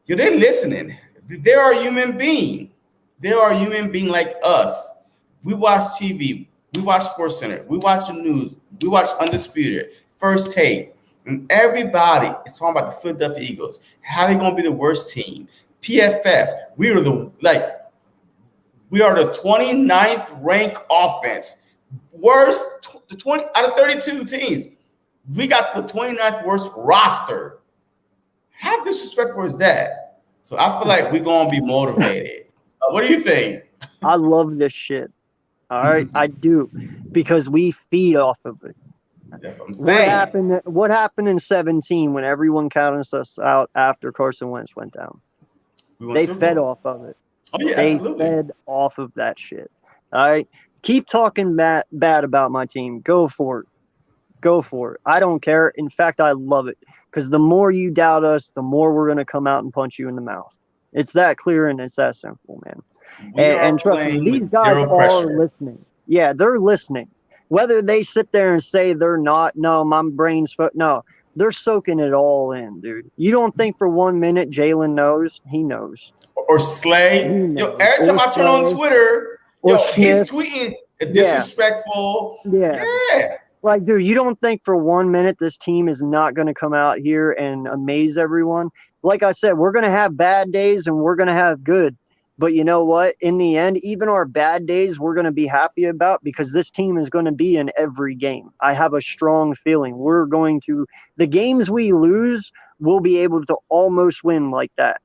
They're listening. They are a human being. They are a human being like us. We watch TV. We watch SportsCenter. We watch the news. We watch Undisputed, First Take, and everybody is talking about the Philadelphia Eagles. How they gonna be the worst team? PFF. We are the 29th ranked offense. Worst, the 20 out of 32 teams. We got the 29th worst roster. How disrespectful is that? So I feel like we're gonna be motivated. What do you think? I love this shit. All right, I do, because we feed off of it. That's what I'm saying. What happened in 17 when everyone counted us out after Carson Wentz went down? They fed off of it. Oh yeah, they absolutely. fed off of that shit. All right, keep talking bad about my team. Go for it. Go for it. I don't care. In fact, I love it, because the more you doubt us, the more we're gonna come out and punch you in the mouth. It's that clear and it's that simple, man. And trust me, these guys are listening. Yeah, they're listening. Whether they sit there and say they're not, no, my brain's no, they're soaking it all in, dude. You don't think for 1 minute Jalen knows? He knows. Or Slay. Yo, every time I turn on Twitter, he's tweeting disrespectful. Yeah. Like, dude, you don't think for 1 minute this team is not going to come out here and amaze everyone? Like I said, we're going to have bad days and we're going to have good. But you know what? In the end, even our bad days, we're going to be happy about, because this team is going to be in every game. I have a strong feeling the games we lose, we'll be able to almost win like that.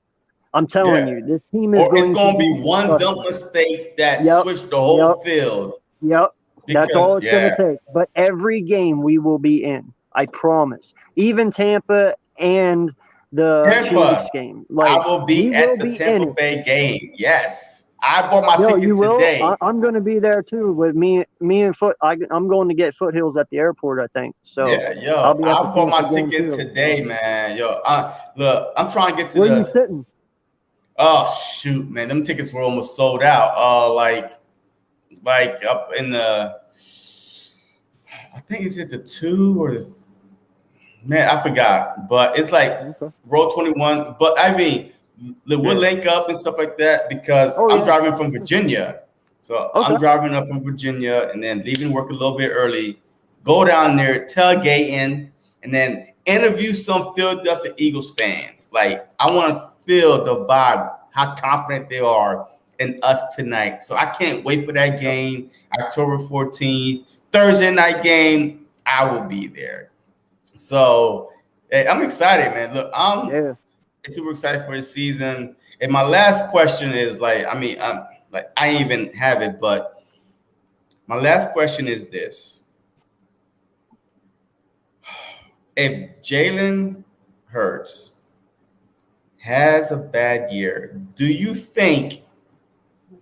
I'm telling you, this team is going to be one dumb mistake that switched the whole field. Yep. That's all it's going to take. But every game we will be in. I promise. Even Tampa and the Chiefs game. I will be at the Tampa Bay game. Yes. I bought my ticket today. I'm going to be there too with me and Foot. I'm going to get Foothills at the airport, I think. So I bought my ticket today, man. Look, I'm trying to get to Where are you sitting? Oh shoot, man. Them tickets were almost sold out. Like up in the, I think it's at the 2 or the, man, I forgot. But it's like row 21. But I mean, we'll link up and stuff like that, because I'm driving from Virginia. So I'm driving up from Virginia and then leaving work a little bit early, go down there, tailgating, and then interview some Philadelphia Eagles fans. Like, I want to feel the vibe, how confident they are in us tonight. So I can't wait for that game, October 14th, Thursday night game. I will be there. So I'm excited, man. Look, I'm super excited for the season. And my last question is I ain't even have it, but my last question is this. If Jalen Hurts has a bad year, do you think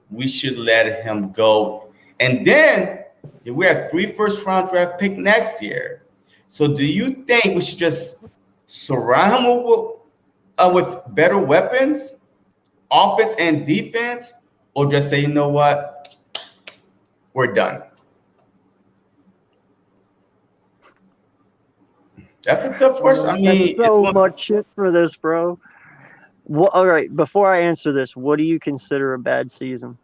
we should let him go? And then we have 3 first-round draft pick next year. So do you think we should just surround him with better weapons, offense and defense, or just say, you know what, we're done? That's a tough question. I mean, so much shit for this, bro. Well, all right. Before I answer this, what do you consider a bad season?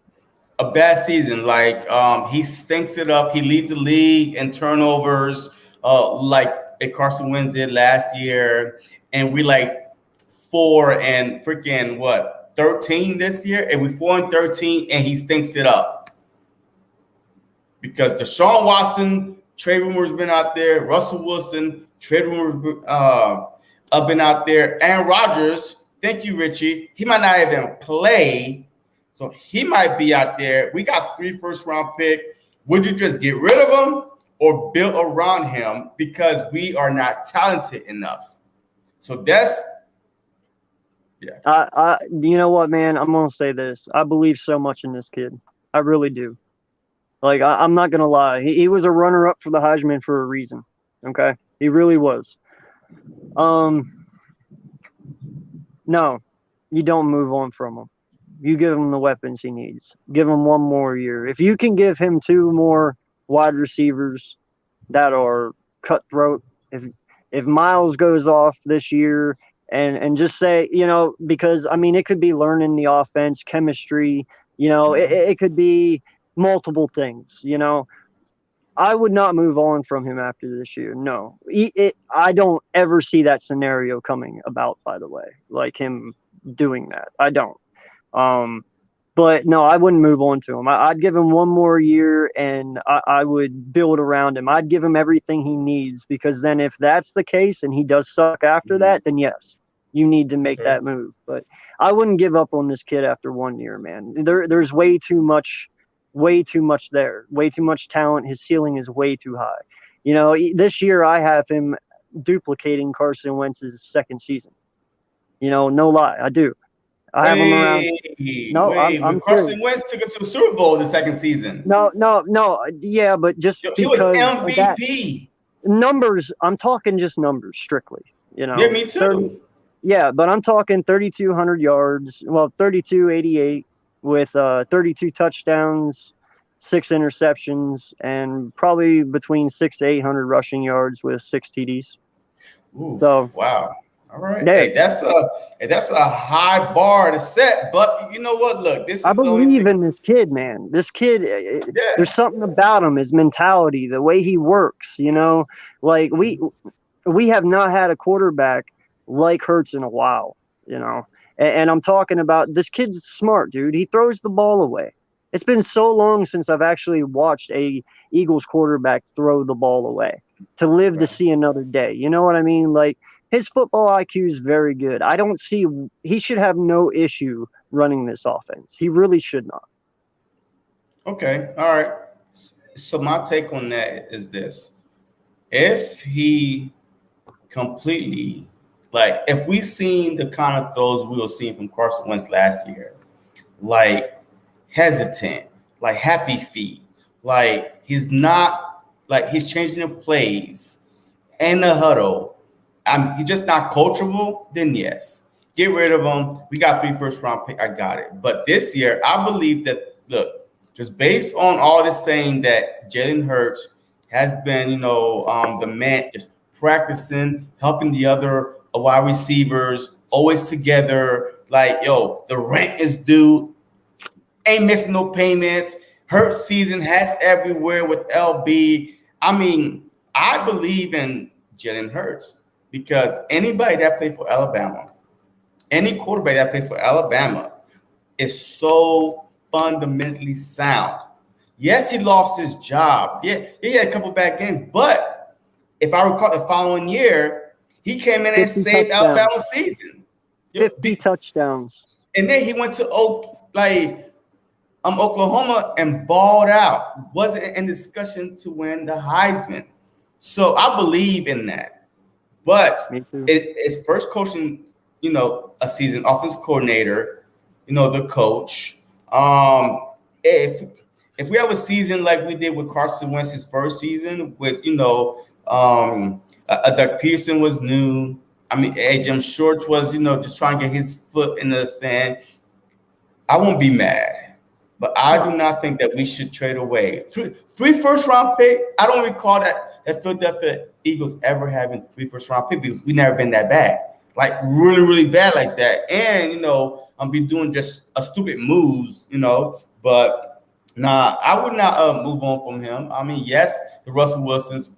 A bad season. Like he stinks it up. He leads the league in turnovers, like Carson Wentz did last year, and we like 4 and 13 this year, and we 4 and 13, and he stinks it up because Deshaun Watson trade rumors been out there, Russell Wilson trade rumors have been out there, Aaron Rodgers. Thank you, Richie. He might not even play. So he might be out there. We got 3 first-round pick. Would you just get rid of him or build around him because we are not talented enough? So that's You know what, man? I'm gonna say this. I believe so much in this kid. I really do. Like, I'm not gonna lie. He was a runner-up for the Heisman for a reason. Okay, he really was. No, you don't move on from him. You give him the weapons he needs. Give him one more year. If you can give him 2 more wide receivers that are cutthroat, if Miles goes off this year and just say, because I mean it could be learning the offense, chemistry, it could be multiple things, I would not move on from him after this year. No, I don't ever see that scenario coming about. By the way, like him doing that, I don't. But no, I wouldn't move on to him. I'd give him one more year, and I would build around him. I'd give him everything he needs, because then if that's the case and he does suck after that, then yes, you need to make that move. But I wouldn't give up on this kid after 1 year, man. There's way too much there, way too much talent. His ceiling is way too high. This year I have him duplicating Carson Wentz's second season. No lie, I do. I have him around. No, I'm Carson serious. Wentz took us to the Super Bowl the second season. No. Yeah, but just He was because that MVP. numbers, I'm talking just numbers strictly. Yeah, me too. Yeah, but I'm talking 3,200 yards. Well, 3,288 with 32 touchdowns, 6 interceptions, and probably between 600 to 800 rushing yards with 6 TDs. Ooh, So wow. All right. Hey, that's a high bar to set. But you know what? Look, this is I believe in this kid, man. This kid, there's something about him, his mentality, the way he works. Like we have not had a quarterback like Ertz in a while. And I'm talking about, this kid's smart, dude. He throws the ball away. It's been so long since I've actually watched a Eagles quarterback throw the ball away to live to see another day. You know what I mean? Like, his football IQ is very good. I don't see, he should have no issue running this offense. He really should not. Okay. All right. So my take on that is this. If he completely, like, if we seen the kind of throws we were seeing from Carson Wentz last year, like hesitant, like happy feet, like he's not, like he's changing the plays in the huddle, he's just not coachable, then yes, get rid of him. We got 3 first-round pick. I got it. But this year, I believe that, look, just based on all this saying that Jalen Hurts has been, the man just practicing, helping the other wide receivers, always together. Like, the rent is due, ain't missing no payments. Hurts season hats everywhere with LB. I mean, I believe in Jalen Hurts. Because anybody that plays for Alabama, any quarterback that plays for Alabama is so fundamentally sound. Yes, he lost his job. Yeah, he had a couple bad games. But if I recall, the following year, he came in and saved Alabama's season. 50 touchdowns. And then he went to Oklahoma and balled out. Wasn't in discussion to win the Heisman. So I believe in that. But it's first coaching, a season, offense coordinator, the coach. If we have a season like we did with Carson Wentz's first season, with Doug Pearson was new. I mean, Jim Shorts was just trying to get his foot in the sand. I won't be mad. But I do not think that we should trade away 3 first-round pick. I don't recall that Philadelphia Eagles ever having 3 first-round pick, because we never been that bad. like really, really bad like that. And, I'm be doing just a stupid moves, but nah, I would not move on from him. I mean, yes, the Russell Wilsons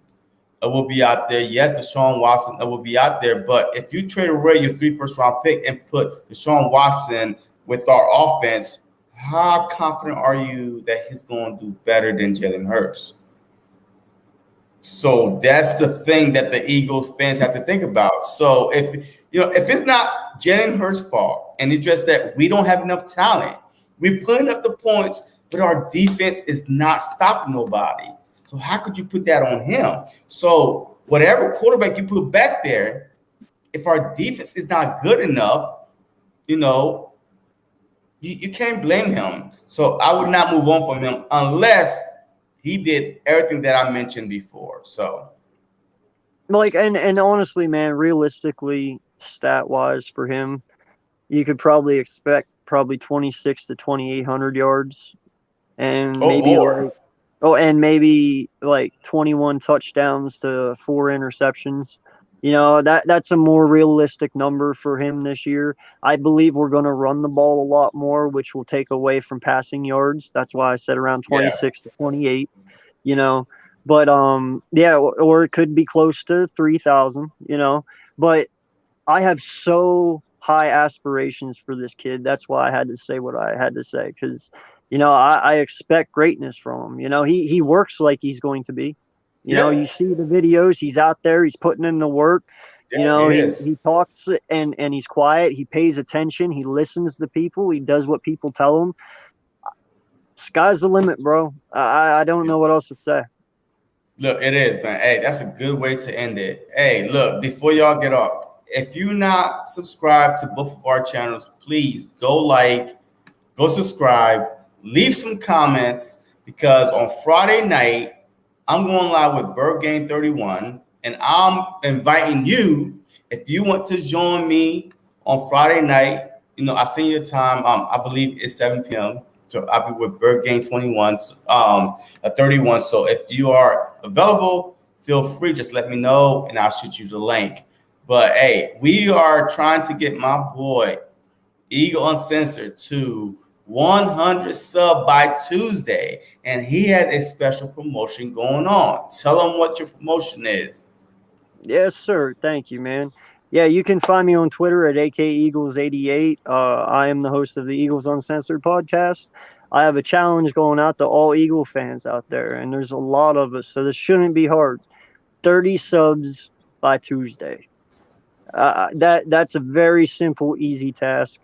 will be out there. Yes, Deshaun Watson will be out there. But if you trade away your 3 first-round pick and put Deshaun Watson with our offense, how confident are you that he's going to do better than Jalen Hurts? So that's the thing that the Eagles fans have to think about. So if it's not Jalen Hurts' fault, and it's just that we don't have enough talent, we're putting up the points, but our defense is not stopping nobody. So how could you put that on him? So whatever quarterback you put back there, if our defense is not good enough, you can't blame him. So I would not move on from him unless he did everything that I mentioned before. So, Like, and honestly, man, realistically, stat wise for him, you could probably expect probably 26 to 2,800 yards, and oh, maybe more. like, oh, and maybe like 21 touchdowns to 4 interceptions. That's a more realistic number for him this year. I believe we're going to run the ball a lot more, which will take away from passing yards. That's why I said around Yeah. 26 to 28. You know, but yeah, or it could be close to 3,000. But I have so high aspirations for this kid. That's why I had to say what I had to say, because I expect greatness from him. He works like he's going to be. You Yeah. see the videos. He's out there. He's putting in the work. Yeah, he is. He talks and he's quiet. He pays attention. He listens to people. He does what people tell him. Sky's the limit, bro. I don't know what else to say. Look, it is, man. Hey, that's a good way to end it. Hey, look, before y'all get off, if you're not subscribed to both of our channels, please go subscribe, leave some comments, because on Friday night, I'm going live with Bird Game 31, and I'm inviting you, if you want to join me on Friday night. I send you a time. I believe it's 7 p.m. So I'll be with Bird Game 21, 31. So if you are available, feel free. Just let me know, and I'll shoot you the link. But hey, we are trying to get my boy Eagle Uncensored to 100 sub by Tuesday, and he has a special promotion going on. Tell him what your promotion is. Yes, sir. Thank you, man. Yeah, you can find me on Twitter at AKEagles88. I am the host of the Eagles Uncensored podcast. I have a challenge going out to all Eagle fans out there, and there's a lot of us, so this shouldn't be hard. 30 subs by Tuesday. That's a very simple, easy task.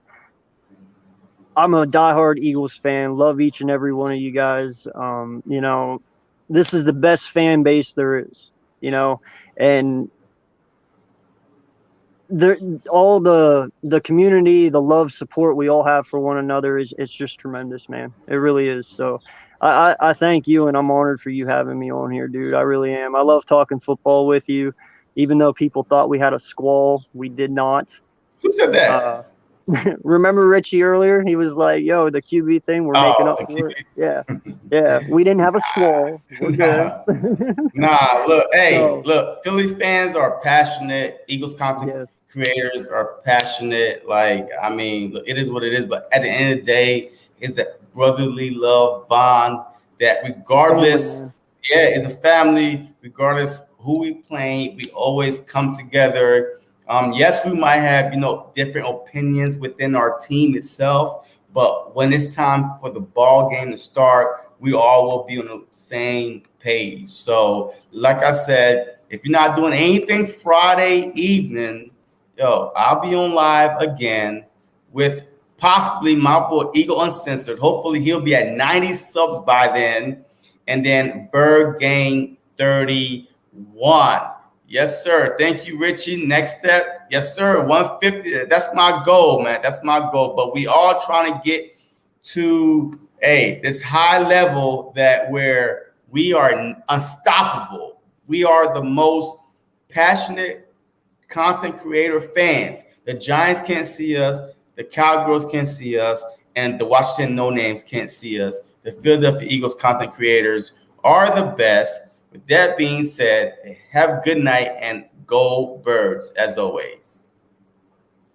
I'm a diehard Eagles fan. Love each and every one of you guys. This is the best fan base there is. And all the community, the love, support we all have for one another it's just tremendous, man. It really is. So I thank you, and I'm honored for you having me on here, dude. I really am. I love talking football with you, even though people thought we had a squall. We did not. Who said that? Remember Richie earlier? He was like, yo, the QB thing, we're making up for it. Yeah. We didn't have a squall. We're good. Nah, look, hey, So, look, Philly fans are passionate. Eagles content yes. creators are passionate. Like, I mean, look, it is what it is. But at the end of the day, it's that brotherly love bond that regardless, Family, it's a family, regardless who we play, we always come together. Yes, we might have, different opinions within our team itself, but when it's time for the ball game to start, we all will be on the same page. So, like I said, if you're not doing anything Friday evening, I'll be on live again with possibly my boy Eagle Uncensored. Hopefully, he'll be at 90 subs by then, and then Bird Gang 31. Yes, sir. Thank you, Richie. Next step. Yes, sir. 150. That's my goal, man. That's my goal. But we all trying to get to this high level that where we are unstoppable. We are the most passionate content creator fans. The Giants can't see us. The Cowgirls can't see us. And the Washington No Names can't see us. The Philadelphia Eagles content creators are the best. With that being said, have a good night and go Birds as always.